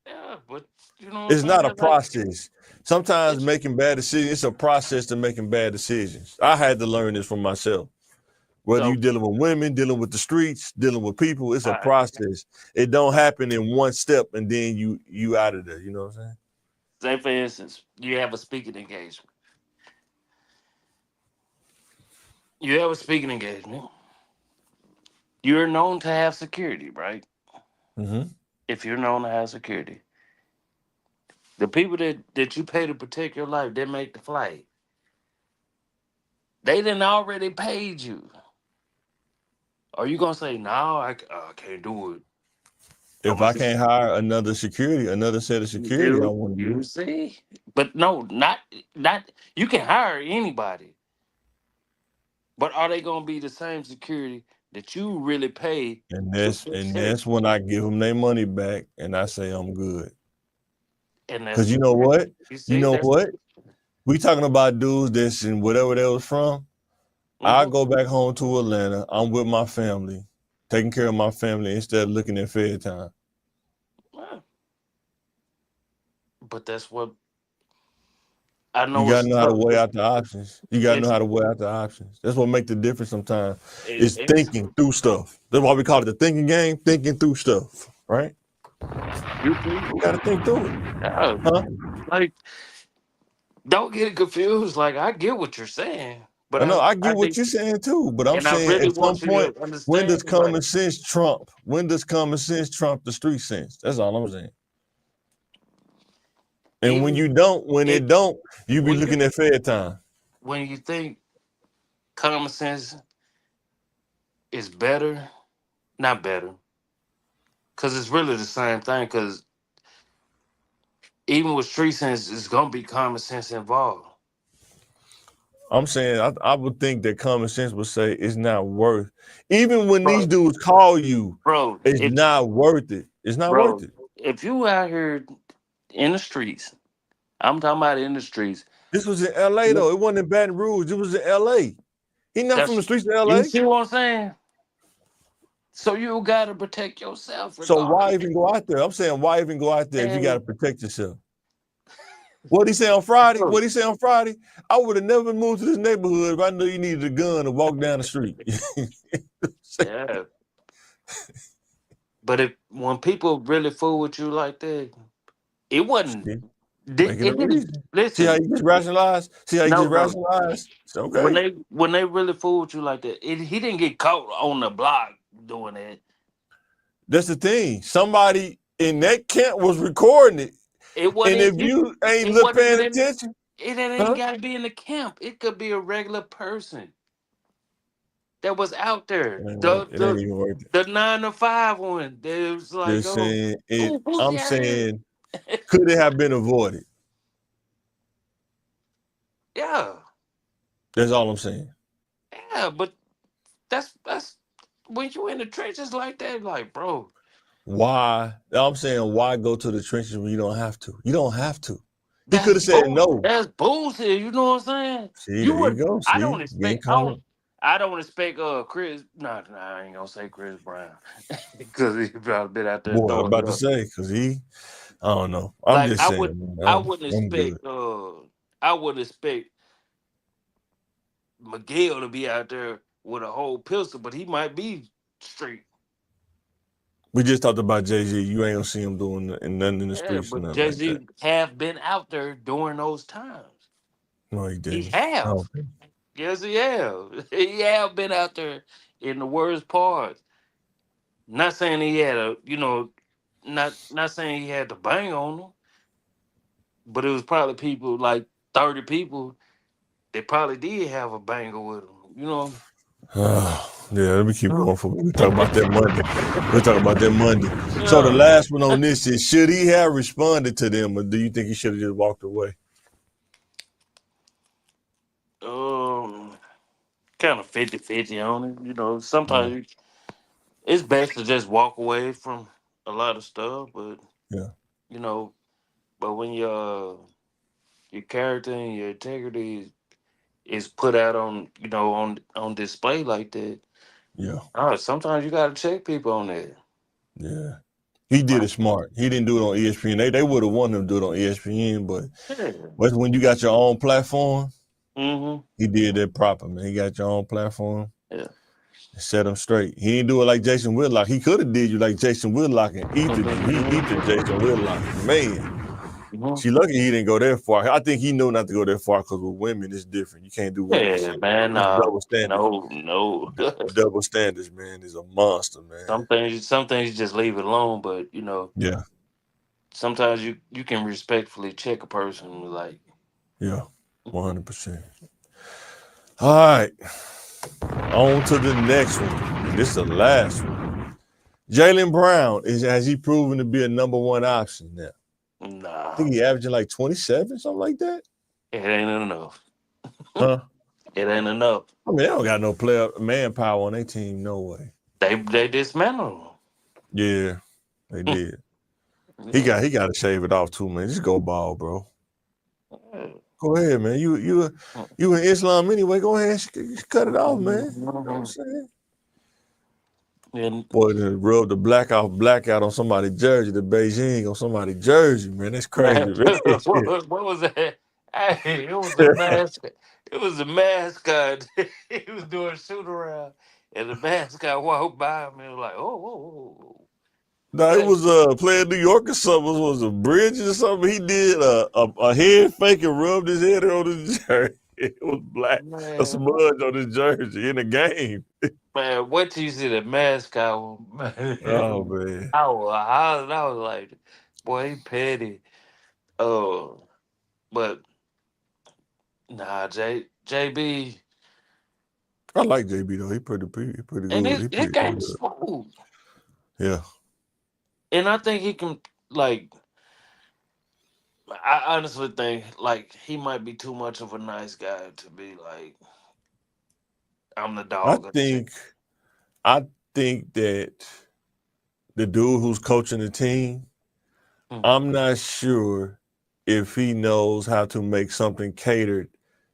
Yeah, but you know It's what I'm not a saying? Like, process. Sometimes it's making bad decisions, it's a process to making bad decisions. I had to learn this from myself. Whether so. you're dealing with women, dealing with the streets, dealing with people, it's a All right. process. It don't happen in one step and then you out of there. You know what I'm saying? Say for instance, you have a speaking engagement. You have a speaking engagement. You're known to have security, right? Mm-hmm. If you're known to have security, the people that you pay to protect your life, they make the flight. They didn't already paid you. Are you gonna say no? I can't do it. I'm If gonna I see. can't hire another set of security, I want to do You it. see, but no, not. You can hire anybody, but are they gonna be the same security that you really pay And to and protect? that's when I give them their money back and I say I'm good. And Cause that's you know what? you You see, know that's what? We talking about dudes that's in whatever they was from. I mhm. go back home to Atlanta. I'm with my family, taking care of my family instead of looking at Fed time. Yeah, but that's what I You know. gotta It's know how to tough. weigh out the options. You gotta know It's how to weigh out the options. That's what makes the difference sometimes. it, Is it's thinking through stuff. That's why we call it the thinking game, thinking through stuff, right? you see, You gotta think through it. yeah, Huh? like don't get it confused. Like I get what you're saying, but I know I I get what think, you're saying too, but I'm and I saying really at some want you point, to when does understand. Like common sense trump? When does common sense trump the street sense? That's all I'm saying. And when even you don't, when it it don't, you be when you looking at Fed time. when you think common sense is better, not better, because it's really the same thing. Because even with street sense, it's gonna be common sense involved, I'm saying I would think that common sense would say it's not worth. Even when these bro. dudes call you, Bro, it's if not worth it. It's not worth bro, it. if you out here in the streets, I'm talking about in the streets. This was in LA though. It wasn't in Baton Rouge. It was in LA. He not from That's the streets of you LA. see what I'm saying. So you gotta protect yourself So why regardless. even go out there? I'm saying why even go out there if you got to And protect yourself? What he say on Friday? bro, What he say on Friday? I would have never moved to this neighborhood if I knew you needed a gun to walk down the street. yeah. But if when people really fool with you like that, it wasn't. See, make it a It didn't. reason. See how Listen, you just rationalize? See how you just no. rationalize? It's When okay. they really fool with you like that, he didn't get caught on the block doing that. That's the thing. Somebody in that camp was recording it. It And wasn't. if you ain't It look wasn't paying even in. attention, It ain't huh? got to be in the camp. It could be a regular person that was out there. It ain't even worth it. The 9 to 5 one. That was like, Just oh, saying it. who's I'm out here? saying, could it have been avoided? Yeah, That's all I'm saying. yeah. But that's when you in the trenches like that, like, bro. Why? I'm saying, why go to the trenches when you don't have to? You don't have to. He could That's have said no. That's bullshit. You know what I'm saying? See, You there you would. go. I See, don't getting expect. caught up. I don't expect. Chris. Nah, I ain't gonna say Chris Brown because he probably been out there Boy, I'm throwing it about to up. say, because I don't know. I'm Like just saying, man, I wouldn't I'm good. expect. I wouldn't expect Miguel to be out there with a whole pistol, but he might be. street. We just talked about Jay-Z. You ain't gonna see him doing nothing in the Yeah, streets or but nothing like that. Jay-Z have been out there during those times. No, he He didn't. I have. don't think. Yes, he have. He have been out there in the worst parts. Not saying he had not saying he had to bang on them, but it was probably people like 30 people that probably did have a banger with them. You know. Yeah, let me keep going. We talk about that Monday. We'll talk about that Monday. So the Yeah. last one on this is: should he have responded to them, or do you think he should have just walked away? Kind of 50-50 on it. You know, Yeah, sometimes it's best to just walk away from a lot of stuff, but yeah, you know, but when your character and your integrity is put out on on display like that, yeah, sometimes you gotta check people on that. yeah. He did it smart. He didn't do it on ESPN. They would have wanted him to do it on ESPN, but Yeah. when you got your own platform, Mm-hmm. he did that proper, man. He got your own platform. Yeah. Set him straight. He didn't do it like Jason Whitlock. He could have did you like Jason Whitlock and ethered you. He ethered Jason Whitlock. Man, Mhm. she lucky he didn't go that far. I think he knew not to go that far because with women it's different. You can't do women Yeah, shit. man. It's double standards. No. Double standards, man, is a monster, man. Some things you just leave it alone, but Yeah, sometimes you can respectfully check a person like, yeah, 100%. All right, on to the next one. And this is the last one. Jaylen Brown has he proven to be a number one option now? I nah, think he averaging like 27, something like that. it ain't enough. Huh? It ain't enough. I mean, they don't got no player manpower on their team, no way. They dismantle Yeah, they did. them. He Yeah. got to shave it off too, man. Just go ball, bro. Go ahead, man. You in Islam anyway. Go ahead, cut it off, man. You know what I'm saying? And Boy, to rub the blackout on somebody's jersey, the Beijing on somebody's jersey, man. That's crazy, man, man. what was that? Hey, it was a mascot. It was a mascot. He was doing a shoot around, and the mascot walked by him and was like, "Oh, whoa, whoa, whoa." No, it Hey, was playing New York or something. It was a bridge or something. He did a head fake and rubbed his head on his jersey. It was black, a man, smudge on his jersey in the game. man, what you see the mascot? Oh Man, man, I was hollering. I was like, "Boy, he petty." Oh, but nah, JB, I like JB though. He pretty and good. his He game good. smooth, Yeah, and I think he can like. I honestly think like he might be too much of a nice guy to be like I'm the I dog of the team. think I think that the dude who's coaching the team, Hmm. I'm not sure if he knows how to make something catered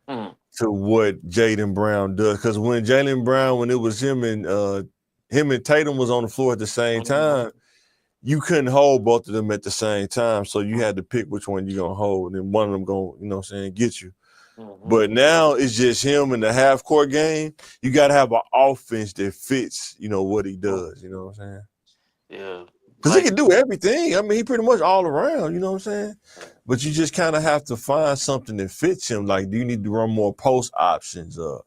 Hmm. to what Jaden Brown does. Because when Jaylen Brown, when it was him and Tatum was on the floor at the same time, you couldn't hold both of them at the same time. So you had to pick which one you're gonna hold, and one of them gonna, get you. Mm-hmm. But now it's just him in the half court game. You gotta have an offense that fits, what he does. You know what I'm saying? Yeah, Because he like can do everything. I mean, he pretty much all around, you know what I'm saying? But you just kind of have to find something that fits him. Like, do you need to run more post options, yeah,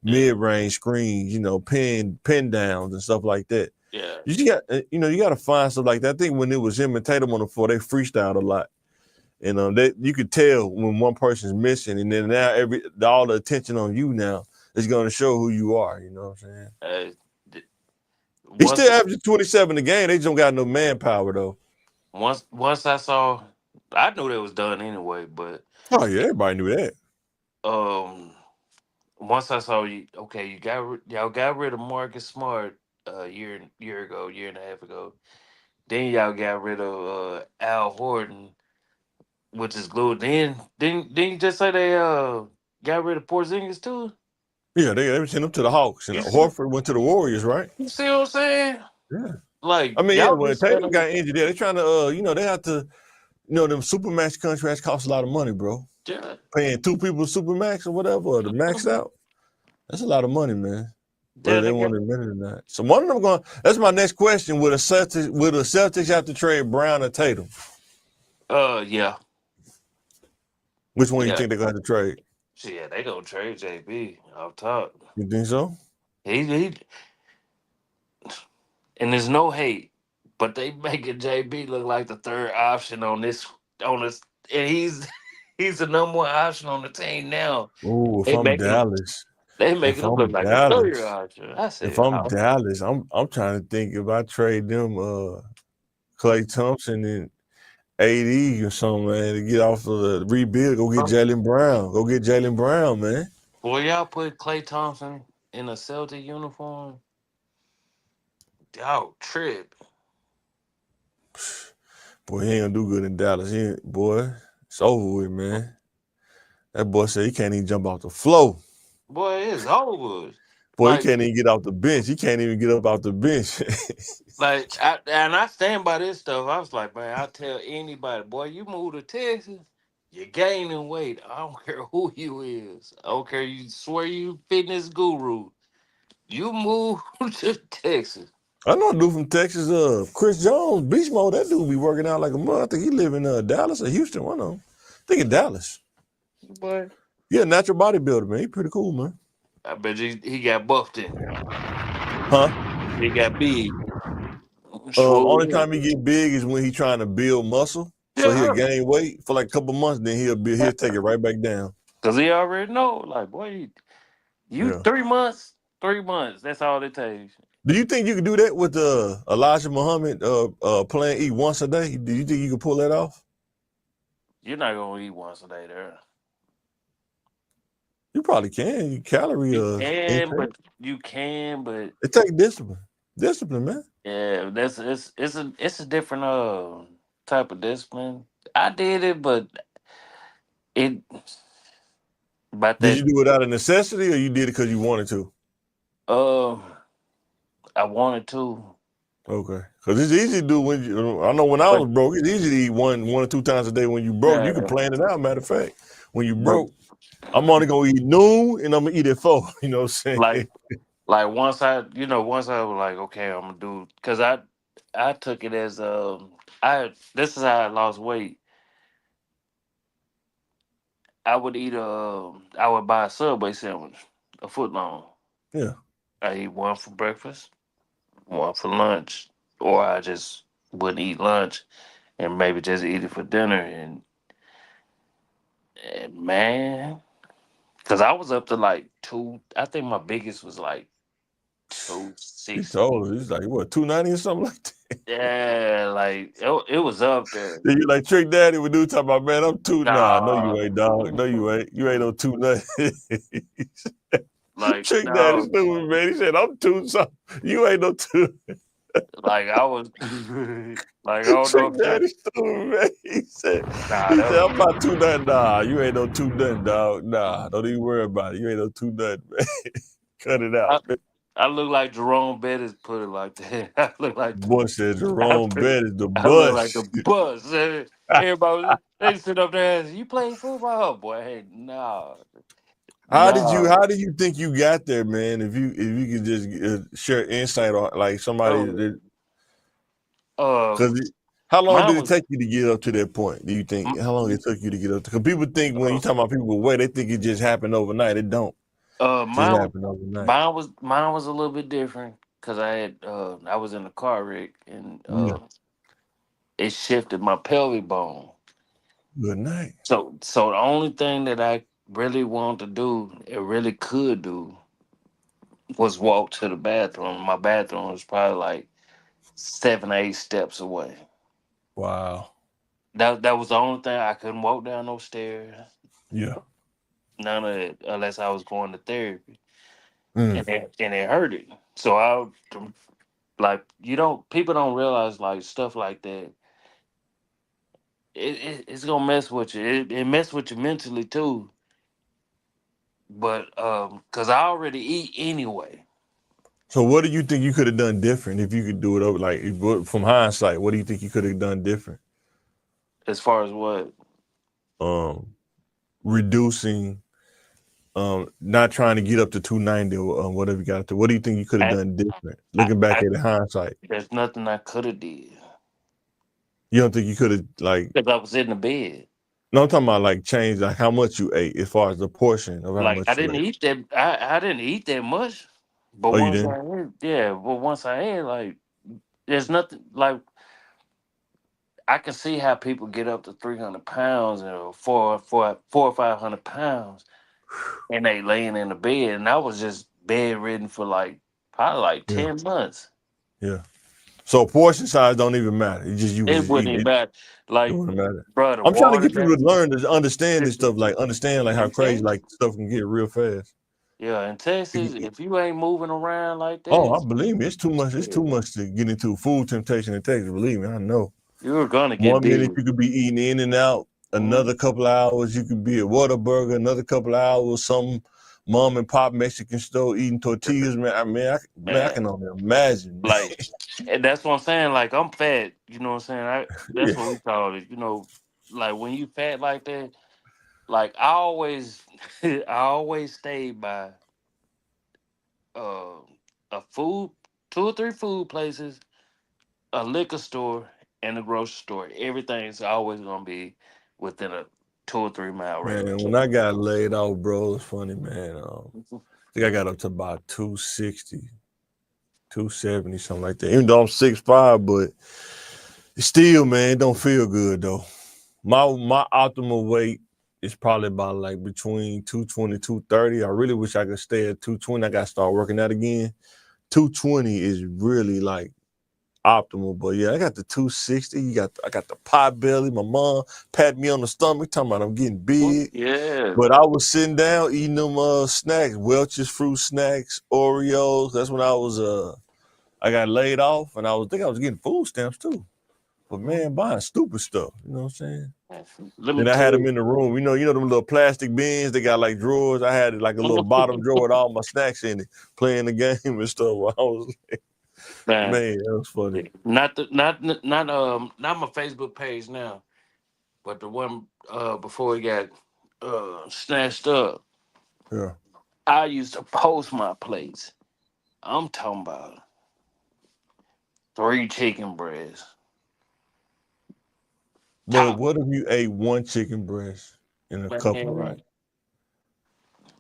mid-range screens, pin downs and stuff like that. yeah, You just got, you got to find stuff like that. I think when it was him and Tatum on the floor, they freestyled a lot. And you could tell when one person's missing, and then now all the attention on you now is going to show who you are. You know what I'm saying? uh, th- He once still averages 27 a game. They just don't got no manpower though. once I saw, I knew they was done anyway. But Oh yeah, everybody knew that. um, once I saw you, okay, y'all got rid of Marcus Smart a year ago, year and a half ago. Then y'all got rid of Al Horton, which is glued. Then you just say they got rid of Porzingis too? Yeah, they sent him to the Hawks, and You see, Horford went to the Warriors, right? you see what I'm saying? Yeah. Like I mean, yeah, y'all when just set Tatum up. got injured, they're trying to, they have to, them supermax contracts cost a lot of money, bro. Yeah. Paying two people supermax or whatever, or the max out, that's a lot of money, man. whether Then they they want got, to admit it or not. So one of them going. That's my next question. Would the Celtics have to trade Brown or Tatum? yeah. Which one you Yeah. think they're going to have to trade? Yeah, they gonna trade JB off top. You think so? He and there's no hate, but they making JB look like the third option on this, and he's he's the number one option on the team now. Oh, if They I'm making him Dallas, they if making him look I'm like a third Dallas, option. I if said, I'm oh, Dallas, I'm trying to think if I trade them Clay Thompson and AD or something, man, to get off of the rebuild. Go get Jaylen Brown. Go get Jaylen Brown, man. boy, y'all put Klay Thompson in a Celtic uniform. Y'all trip. Boy, he ain't gonna do good in Dallas. Boy, it's over with, man. That boy said he can't even jump off the floor. Boy, it's over. Boy, he Like, can't even get off the bench. He can't even get up off the bench. I stand by this stuff. I was like, man, I tell anybody, boy, you move to Texas, you're gaining weight. I don't care who you is. I don't care you swear you fitness guru. You move to Texas. I know a dude from Texas, Chris Jones, Beast Mode. That dude be working out like a mother. I think he live in Dallas or Houston, one of them. I think in Dallas. Boy, Yeah, natural bodybuilder, man. He pretty cool, man. I bet you he got buffed in. Huh? He got big. Swole Only in. time he get big is when he trying to build muscle. So he'll Yeah. gain weight for like a couple months, then he'll take it right back down. Cause he already know, like, boy, you Yeah. 3 months, 3 months. That's all it takes. Do you think you could do that with Elijah Muhammad playing eat once a day? Do you think you could pull that off? You're not gonna eat once a day there. You probably can. You calorie You can, intake. but you can, but It takes discipline. Discipline, man. yeah, it's a different type of discipline. I did it, but it about Did that you do it out of necessity or you did it because you wanted to? uh I wanted to. Okay. Because it's easy to do I know when I But was broke, it's easy to eat one or two times a day when you broke. You can yeah, plan it out, matter of fact. When you but broke, I'm only gonna eat noon and I'm gonna eat at 4. You know what I'm saying? like once I was like, okay, I'm gonna do because I took it as I this is how I lost weight. I would buy a Subway sandwich, a foot long. Yeah. I eat one for breakfast, one for lunch, or I just wouldn't eat lunch and maybe just eat it for dinner. And man, because I was up to like two. I think my biggest was like He 260. told us, he's like, what, 290 or something like that? Yeah, like it was up there. Then you like Trick Daddy would do talk about, man, I'm two. Nah, no, Nah, you ain't, dog. No, you ain't. You ain't no 290. like Trick Daddy no, stupid, man. He said, I'm two something. You ain't no two. like I was like I don't know Trick if Daddy stupid, man. nah He that said, was I'm about two nothing. Nah, you ain't no two nothing, dog. Nah, don't even worry about it. You ain't no two nothing, man. Cut it I, out, man. I look like Jerome Bettis put it like that. I look like Boy said I, Jerome Bettis the I look like bus. the bus. Everybody they sit up there and say, you play football, boy. Hey, no, How no. did you think you got there, man? If you could just share insight on like somebody Oh, that, because um, how long mine did it was take you to get up to that point? Do you think how long it took you to get up? Because people think when you uh, talk about people with weight, they think it just happened overnight. It don't just mine was happen overnight. mine was a little bit different because I was in a car wreck and Yeah. it shifted my pelvic bone. Good night. So the only thing that I really wanted to do, it really could do, was walk to the bathroom. My bathroom was probably like 7 or 8 steps away. Wow. That was the only thing. I couldn't walk down no stairs. Yeah. None of it unless I was going to therapy. Mm. And it hurted. So like people don't realize like stuff like that. It's gonna mess with you. It mess with you mentally too. But cause I already eat anyway. So what do you think you could have done different if you could do it over? Like from hindsight, what do you think you could have done different? As far as what? Um, reducing not trying to get up to 290 or whatever you got to. What do you think you could have done different? Looking back at it, hindsight. There's nothing I could have did. You don't think you could have like? Because I was in the bed. No, I'm talking about like change, like how much you ate as far as the portion of how Like much I you didn't ate. eat that. I didn't eat that much. But Oh, you once didn't? I ate, yeah. But once I ate, like, there's nothing like. I can see how people get up to 300 pounds or four or 500 pounds, and they laying in the bed, and I was just bedridden for like probably like 10 months. Yeah. So portion size don't even matter. You was It just wouldn't eating even it. matter. It Like, wouldn't matter. bro, the I'm trying to water get people that to learn to understand this stuff, like understand like how crazy Texas, like stuff can get real fast. yeah, in Texas, if you ain't moving around like Oh, I that, believe me. It's too much. It's too much to get into food temptation in Texas. Believe me, I know. you're gonna get 1 minute big. you could be eating in and out. Another couple of hours you could be at Whataburger. Another couple of hours some mom and pop Mexican store eating tortillas. Man, I can only imagine. Man. Like, and that's what I'm saying. Like, I'm fat. You know what I'm saying? That's Yeah. what we call it. You know, like when you fat like that. Like I always, I always stayed by uh, a food, 2 or 3 food places, a liquor store, and a grocery store. Everything's always gonna be within a 2 or 3 mile Man, radius. when I got laid off, bro, it's funny, man. I think I got up to about 260, 270, something like that. Even though I'm 6'5", but still, man, it don't feel good though. My optimal weight is probably about like between 220, 230. I really wish I could stay at 220. I got to start working out again. 220 is really like optimal, but yeah, I got the 260. I got the pot belly. My mom pat me on the stomach, talking about I'm getting big. Yeah, But I was sitting down eating them snacks, Welch's fruit snacks, Oreos. That's when I got laid off, and I was getting food stamps too. But man, buying stupid stuff, you know what I'm saying? let me Then I tell had them you. in the room. You know them little plastic bins. They got like drawers. I had like a little bottom drawer with all my snacks in it, playing the game and stuff. While I was like, Man, man, that was funny. not my Facebook page now, but the one before it got snatched up. Yeah. I used to post my plates. I'm talking about 3 chicken breasts. But Top. what if you ate one chicken breast in a cup of rice?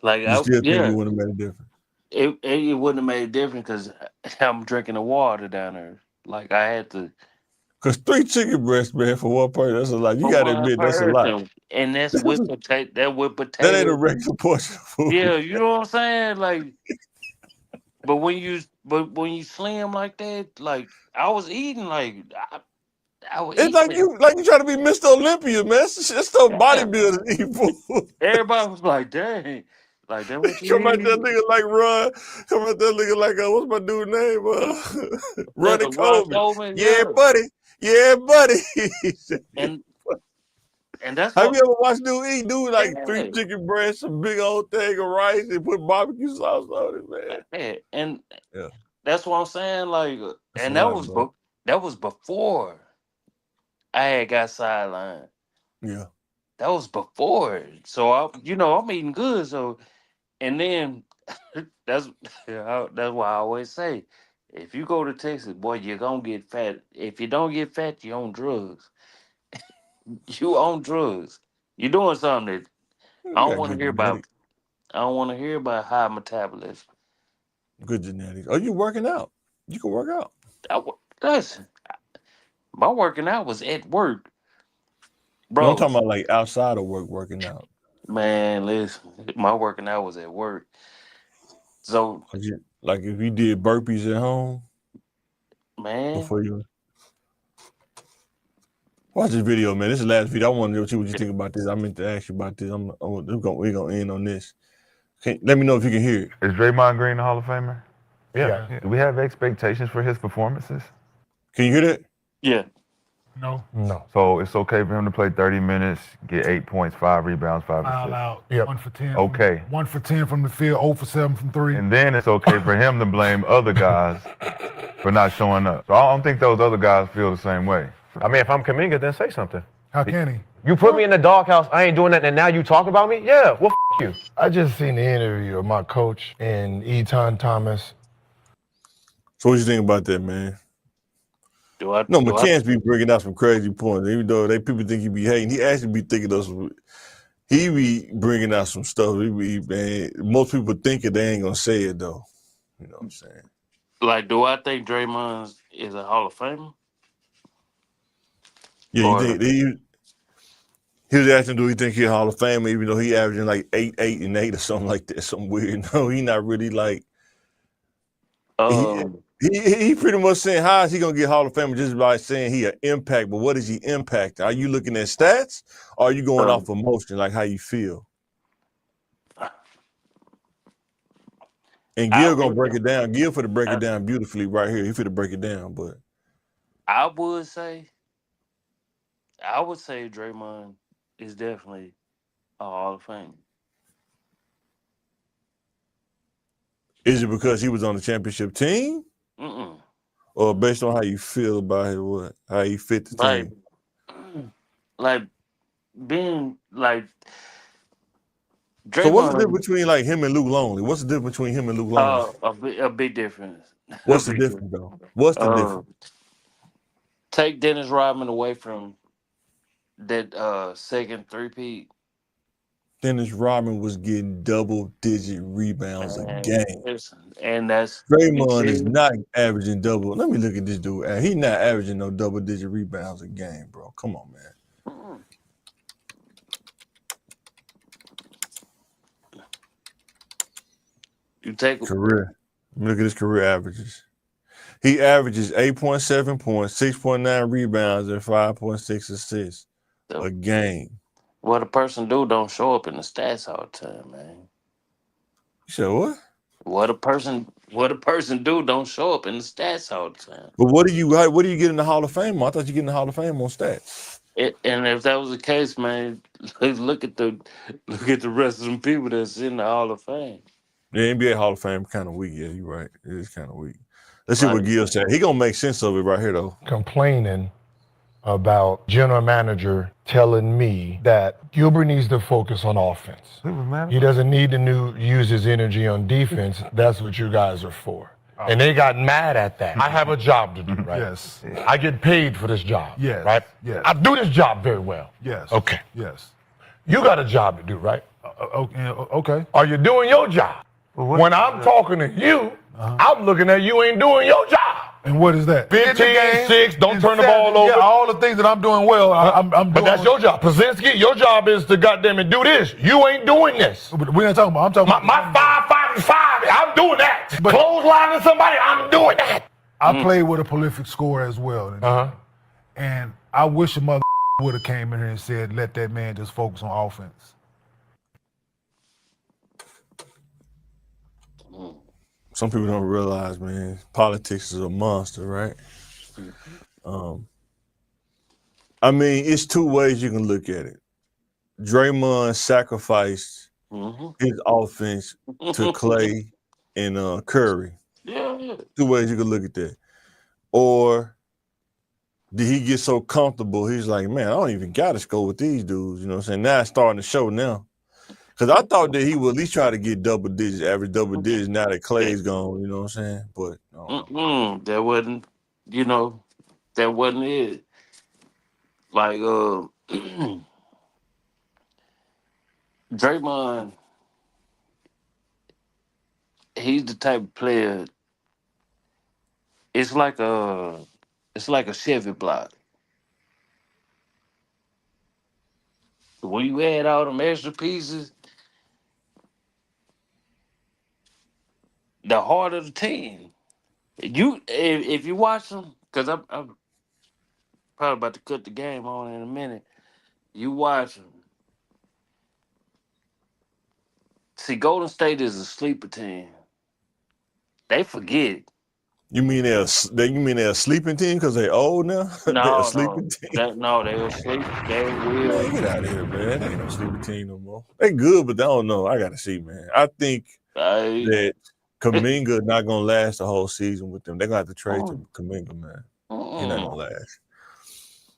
Like You still think it yeah, wouldn't have made a difference? it wouldn't have made a difference because I'm drinking the water down there. Like I had to Because 3 chicken breasts, man, for one person, that's a lot. You for got to one admit, that's a lot. person, and that's with potato. That with That ain't a potatoes. regular portion of food. Yeah, you know what I'm saying. Like, but when you slim like that, like I was eating, like I was It's like eating. you trying to be Mr. Olympia, man. It's stuff Yeah. bodybuilders eat food. Everybody was like, "Dang, like that what you Come out that eat?" nigga like Run. Come out that nigga like what's my dude name? Ronnie Ron Coleman. Coleman, Yeah, yeah, buddy. Yeah, buddy. and that's Have you what. ever watched dude eat? Dude like 3 Yeah. chicken breasts, a big old thing of rice, and put barbecue sauce on it, man. Yeah, and Yeah, that's what I'm saying. Like, that's a and lot, bro. that was before I had got sidelined. Yeah. That was before. So I'm eating good. So, and then that's that's why I always say, if you go to Texas, boy, you're gonna get fat. If you don't get fat, you're on drugs. You on drugs. You're doing something that I You don't got want to good hear about. genetics. I don't want to hear about high metabolism. Good genetics. Oh, you working out. You can work out. Listen, my working out was at work, No, I'm bro. talking about like outside of work, working out. Man, listen, my working out was at work. So, Like if you did burpees at home man, before you watch this video, man. This is the last video. I want to know what you think about this. I meant to ask you about this. We're gonna end on this. Let me know if you can hear it. Is Draymond Green the Hall of Famer? Yeah. Do we have expectations for his performances? Can you hear that? yeah, No. So it's okay for him to play 30 minutes, get 8 points, 5 rebounds, 5 Foul assists. out. Yep. 1 for 10. Okay. 1 for 10 from the field, 0 for 7 from 3. And then it's okay for him to blame other guys for not showing up. So I don't think those other guys feel the same way. I mean, if I'm Kaminga, then say something. How can he? You put me in the doghouse, I ain't doing that, and now you talk about me? Yeah, well, you. I just seen the interview of my coach and Eton Thomas. So what you think about that, man? No, McCann's be bringing out some crazy points. Even though people think he be hating, he actually be thinking of some. He be bringing out some stuff. Man, most people think it, they ain't gonna say it though. You know what I'm saying? Like, do I think Draymond is a Hall of Famer? Yeah, you think he was asking, do he think he's a Hall of Famer, even though he averaging like 8, 8, and 8 or something like that, something weird. No, he not really like. He pretty much saying, how is he gonna get Hall of Famer just by saying he an impact? But what is he impact? Are you looking at stats, or are you going off emotion, like how you feel? And Gil gonna break it down. Gil for to break it down beautifully right here. He for to break it down, but I would say Draymond is definitely a Hall of Fame. Is it because he was on the championship team? Or based on how you feel about how he fit the team? Like being like Draymond. So what's the difference between like him and Luke Longley? What's the difference between him and Luke Longley? A big difference. What's the difference though? What's the difference? Take Dennis Rodman away from that second three-peat. Dennis Rodman was getting double-digit rebounds a game. And that's Draymond is not averaging double. Let me look at this dude. He's not averaging no double-digit rebounds a game, bro. Come on, man. You take career. Look at his career averages. He averages 8.7 points, 6.9 rebounds, and 5.6 assists a game. What a person do don't show up in the stats all the time, man. You said what? What a person do don't show up in the stats all the time. But what do you get in the Hall of Fame? I thought you get in the Hall of Fame on stats. And if that was the case, man, look at the rest of them people that's in the Hall of Fame. The NBA Hall of Fame kind of weak. Yeah, you're right. It is kind of weak. Let's see what Gil said. He gonna make sense of it right here, though. Complaining about general manager telling me that Gilbert needs to focus on offense. He doesn't need to use his energy on defense. That's what you guys are for. And they got mad at that. I have a job to do, right? Yes. I get paid for this job. Yes. Right? Yes. I do this job very well. Yes. Okay. Yes. You got a job to do, right? Okay. Are you doing your job? When I'm talking to you, I'm looking at you ain't doing your job. And what is that? 15-6, don't turn the ball over. Yeah, all the things that I'm doing well, I'm doing. But that's your job. Pazinski, your job is to goddamn it do this. You ain't doing this. But we're not talking about, I'm talking about. My 5-5-5, I'm doing that. Clotheslining somebody, I'm doing that. I played with a prolific scorer as well. And I wish a mother would have came in here and said, let that man just focus on offense. Some people don't realize, man, politics is a monster, right? I mean, it's two ways you can look at it. Draymond sacrificed his offense to Clay and Curry. Yeah. Two ways you can look at that. Or did he get so comfortable, he's like, man, I don't even got to score with these dudes. You know what I'm saying? Now it's starting to show now. Because I thought that he would at least try to get double digits, average double digits now that Clay's gone, you know what I'm saying? But that wasn't it. Like Draymond, he's the type of player. It's like a Chevy block. When you add all them extra pieces, the harder the team. If you watch them, because I'm probably about to cut the game on in a minute. You watch them. See, Golden State is a sleeper team. They forget. you mean they're a sleeping team because they old now? No, they're a sleeping team. They were sleep. They will. Man, get out of here, man. They ain't no sleeping team no more. They good, but I don't know. I gotta see, man. I think that Kuminga not gonna last the whole season with them. They're gonna have to trade to Kuminga, man. He's not gonna last.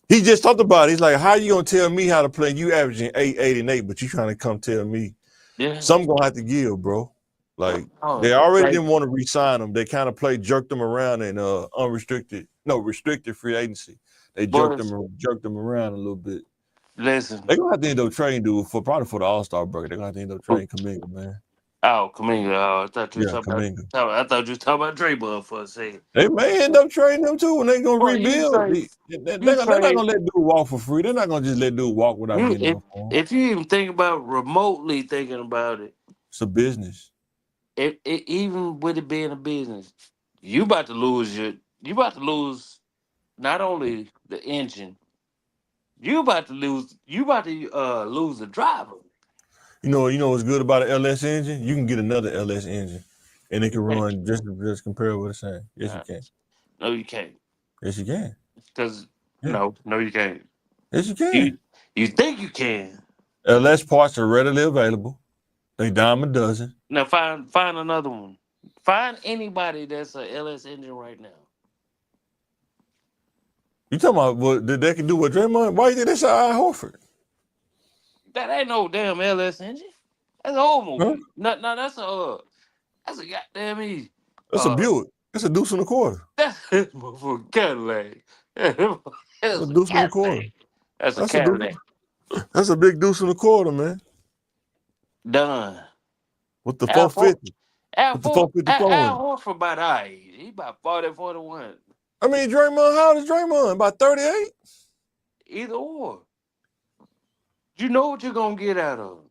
He just talked about it. He's like, how you gonna tell me how to play? You averaging 8, and 8, but you trying to come tell me Yeah. something gonna have to give, bro. Like Oh, they already like, didn't want to re-sign him. They kind of jerked him around in restricted free agency. They jerked him around a little bit. Listen. They're gonna have to end up trading dude for the All-Star break. They're gonna have to end up trading Kuminga, man. Oh, Kuminga. Oh, I thought you were talking Kuminga. I thought you was talking about Draymond for a second. They may end up trading him too when they're gonna Well, rebuild. They're not gonna let dude walk for free. They're not gonna just let dude walk without getting enough for him. If you even think about remotely thinking about it, It's a business. Even with it being a business, you about to lose not only the engine, you about to lose the driver. You know what's good about an LS engine? You can get another LS engine, and it can run just comparable to the same. Yes, you can. No, you can't. Yes, you can. Because no, you can't. Yes, you can. You think you can. LS parts are readily available. They dime a dozen. Now find another one. Find anybody that's a LS engine right now. You talking about what they can do with Draymond? Why you think that's Al Horford? That ain't no damn LS engine. That's an old movie. Huh? No, that's a goddamn easy. That's a Buick. That's a deuce and a quarter. That's a motherfucking Cadillac. That's a deuce and a quarter. That's a Cadillac. That's a big deuce and a quarter, man. Done. With the 450. Al Horford about our age. He about 40, 41. I mean, Draymond, how old is Draymond? About 38? Either or. You know what you're going to get out of him.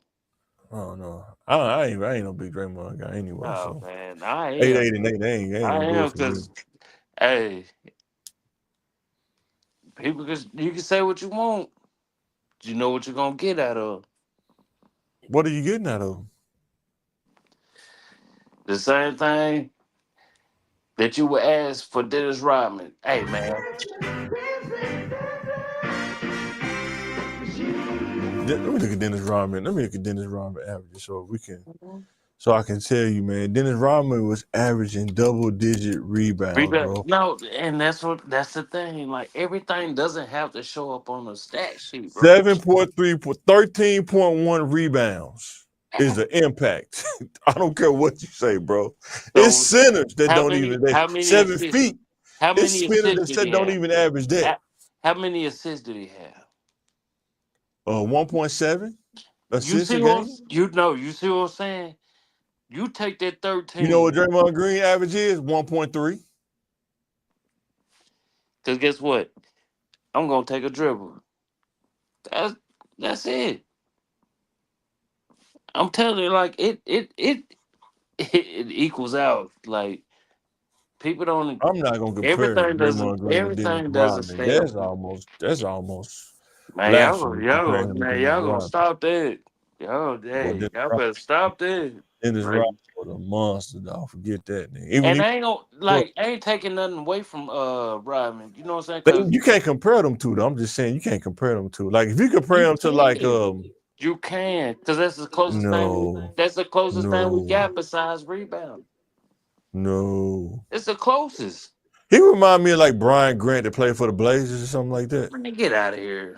Oh, no. I ain't no big Draymond guy anyway. Oh, so. man. I am. 8, and 8, ain't I am good for because, me. hey, you can say what you want. You know what you're going to get out of him. What are you getting out of him? The same thing that you would ask for Dennis Rodman. Hey, man. Let me look at Dennis Rodman. Averages so I can tell you, man. Dennis Rodman was averaging double-digit rebounds, bro. No, and that's the thing. Like, everything doesn't have to show up on the stat sheet, bro. 7.3, 13.1 rebounds is the impact. I don't care what you say, bro. It's centers that don't even 7 feet. How many It's centers that don't even average that. How many assists did he have? 1.7 assists a game. You see what I'm saying? You take that 13. You know what Draymond Green average is? 1.3. Because guess what? I'm gonna take a dribble. That's it. I'm telling you, like it equals out. Like people don't. I'm not gonna compare Draymond Green to Dennis Rodman. That's almost man. Y'all gonna stop that. Y'all better stop that. Dennis Rodman was a monster, dog. Forget that, nigga. And I ain't taking nothing away from Rodman. You know what I'm saying? You can't compare them to. I'm just saying you can't compare them to. Like if you compare them to like you can, because that's the closest thing. That's the closest thing we got besides rebound. No, it's the closest. He remind me of like Brian Grant that played for the Blazers or something like that. Man, get out of here.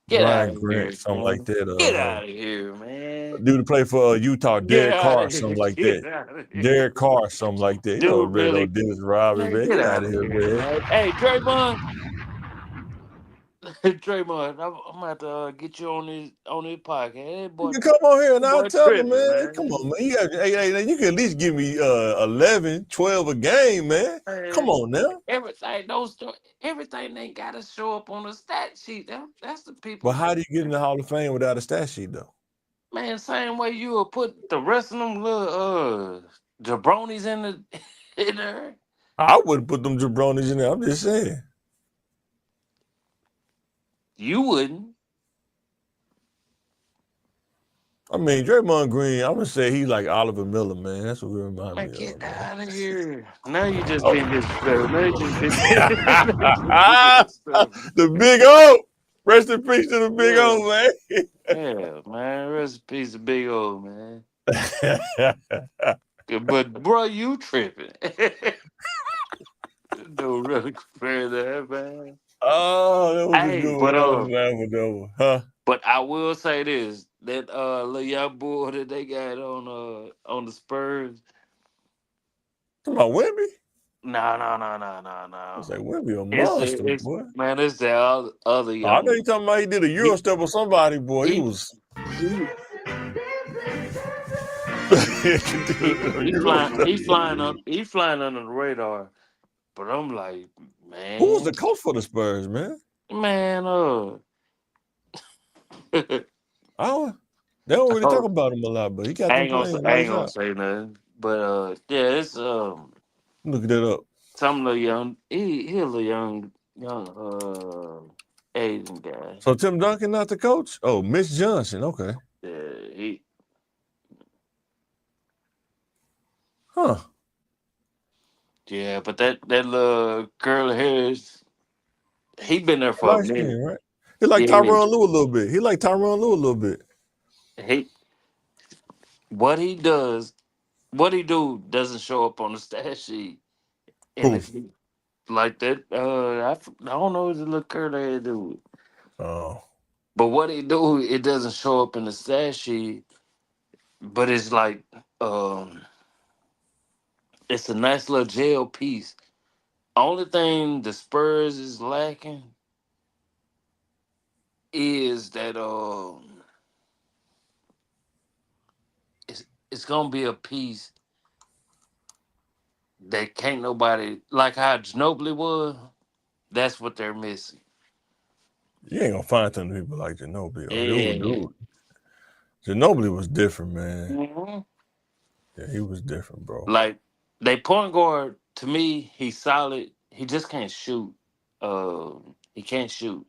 Something like that. Get out of here, man. Dude to play for Utah, Derek Carr, something like that. Derek Carr, something like that. Dude, really, Dennis Rodman, man. Get out of here, man. Hey, Draymond. Draymond, I'm about to get you on this podcast. Hey, boy, you can come on here and I'll tell him, man. Come on, man. You can at least give me 11, 12 a game, man. Come on now. Everything ain't got to show up on the stat sheet. That's the people. But how do you get in the Hall of Fame without a stat sheet, though? Man, same way you will put the rest of them little jabronis in there. I wouldn't put them jabronis in there. I'm just saying. You wouldn't. I mean, Draymond Green, I'm going to say he's like Oliver Miller, man. That's what we remind me of. Get out of here. Now you just being disrespectful. The Big O. Rest in peace to the Big O, man. Yeah, man. Rest in peace to Big O, man. But, bro, you tripping. Dude, really compared that, man. Oh, that was a Hey, good one. I was laughing over. Huh? but I will say this: that little young boy that they got on the Spurs. Talking about Wemby? No. I was like, Wemby a It's monster, it's boy. man, it's the other Oh, I know young. you talking about he did a He Euro step with somebody, boy. He he was he a Euro step. he flying under the radar. But I'm like, Who was man, the coach for the Spurs, man? man, I don't. They don't really talk oh, about him a lot, but he got them playing I ain't lights gonna out. say nothing. But yeah, it's Look that up. some little young. He a little young Asian guy. So Tim Duncan not the coach? Oh, Mitch Johnson. Okay. Yeah, he Huh. yeah, but that little curly hairs, he been there for a Light minute. skin, right? He like Yeah, Tyronn Lue a little bit. He like Tyronn Lue a little bit. he what he does, what he do doesn't show up on the stat sheet. And Who? if he like that, I don't know what the little curly hair dude. Oh. But what he do, it doesn't show up in the stat sheet. But it's like, it's a nice little jail piece. Only thing the Spurs is lacking is that it's gonna be a piece that can't nobody like how Ginobili was. That's what they're missing. You ain't gonna find too many people like Ginobili. Oh, Yeah. dude. Ginobili was different, man. Mhm. Yeah, he was different, bro. Like they point guard to me, he's solid. He just can't shoot. He can't shoot.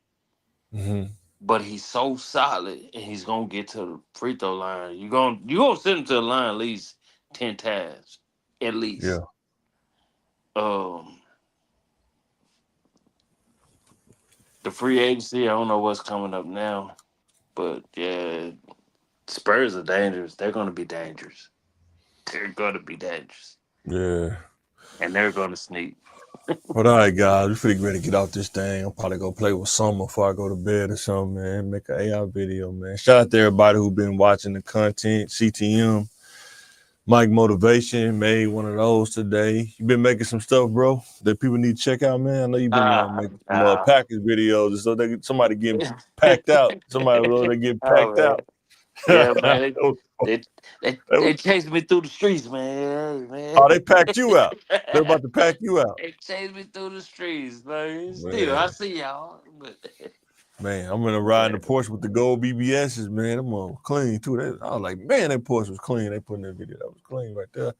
Mm-hmm. But he's so solid, and he's gonna get to the free throw line. You gonna send him to the line at least 10 times, at Yeah. least. Um, the free agency, I don't know what's coming up now, but yeah, Spurs are dangerous. They're gonna be dangerous. They're gonna be dangerous, Yeah. and they're gonna sneak. But all right, guys, we finna ready to get off this thing. I'll probably go play with Summer before I go to bed or something, man. Make an AI video, man. Shout out to everybody who been watching the content. CTM, Mike Motivation made one of those today. You been making some stuff, bro, that people need to check out, man. I know you've been making some Ah, package videos, so somebody getting packed out. Somebody they get oh packed man, out. yeah, man. That They, was- they chased me through the streets, man. oh, Man. they packed you out. They're about to pack you out. They chased me through the streets, man. Still, I Man. see y'all. But Man, I'm gonna ride in the Porsche with the gold BBSs, man. Them all clean too. I was like, man, that Porsche was clean. They put in that video. That was clean right there.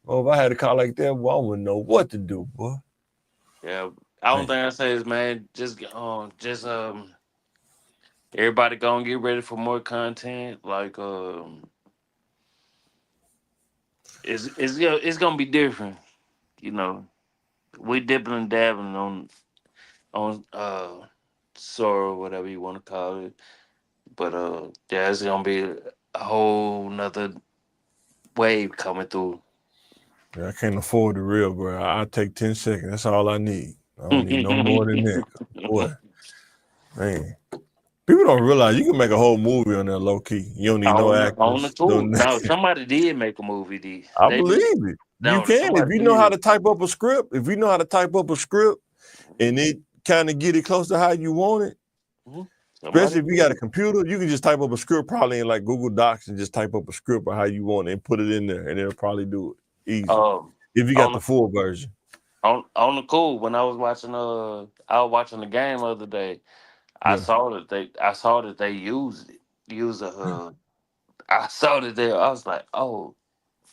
Oh, if I had a car like that, boy, I wouldn't know what to do, boy. yeah, I don't Man. think I say is, man. Everybody gonna get ready for more content. Like it's gonna be different. You know, we dipping and dabbling on sorrow, whatever you want to call it. But yeah, it's gonna be a whole nother wave coming through. Yeah, I can't afford the real, bro. I take 10 seconds. That's all I need. I don't need no more than that. Boy, man. People don't realize you can make a whole movie on that low key. You don't need no On the actors. tour. No, somebody did make a movie. I They did. believe it. You No, can if somebody you know how did. to type up a script. If you know how to type up a script and it kind of get it close to how you want it. Mhm. Especially if you got a did. computer, you can just type up a script probably in like Google Docs and just type up a script of how you want it and put it in there, and it'll probably do it easy. If you got On the full version. on the cool, when I was watching the game the other day. Yeah. I saw that they use a I saw that they. I was like, oh,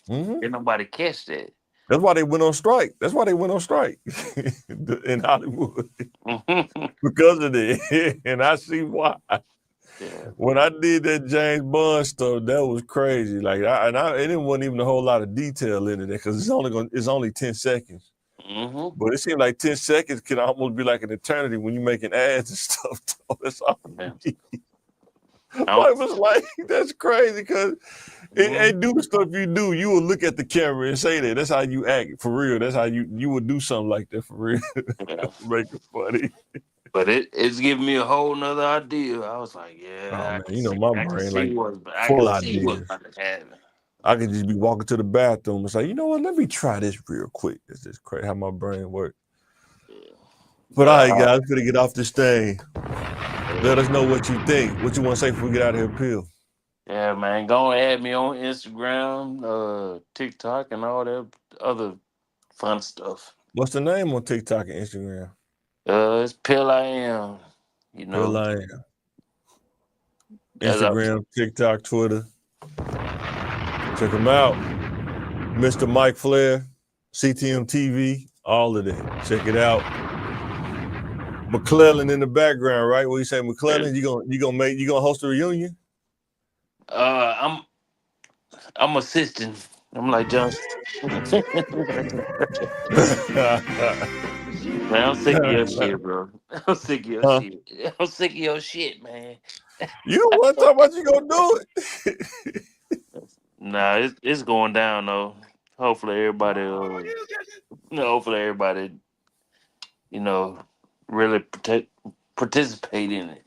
Mm-hmm. did nobody catch that? That's why they went on strike. That's why they went on strike in Hollywood because of that. And I see why. Yeah. When I did that James Bond stuff, that was crazy. Like, it wasn't even a whole lot of detail in it because it's only 10 seconds. Mm-hmm. But it seemed like 10 seconds can almost be like an eternity when you're making ads and stuff. That's all. Yeah. I was like, that's crazy because And do the stuff you do. You will look at the camera and say that. That's how you act for real. That's how you would do something like that for real. Yeah. Make it funny. But it's giving me a whole nother idea. I was like, Oh yeah, man, you know my I can brain see like what's full ideas. about to happen. I could just be walking to the bathroom and say, you know what? Let me try this real quick. It's just crazy how my brain works. But all right, guys, we're gonna get off this thing. Let us know what you think. What you want to say before we get out of here, Peel? Yeah, man. Go and add me on Instagram, TikTok, and all that other fun stuff. What's the name on TikTok and Instagram? It's Pill I Am. You know. Peel I Am. That's up. Instagram, TikTok, Twitter. Check them out. Mr. Mike Flair, CTM TV, all of that. Check it out. McClellan in the background, right? What you say, McClellan? You gonna host a reunion? I'm assisting. I'm like Johnson. Man, I'm sick of your shit, bro. I'm sick of your shit. I'm sick of your shit, man. You don't want to talk about you gonna do it. Nah, it's going down though. Hopefully everybody, really participate in it.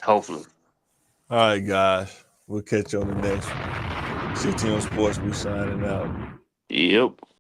Hopefully. All right, guys. We'll catch you on the next one. CTM Sports, we signing out. Yep.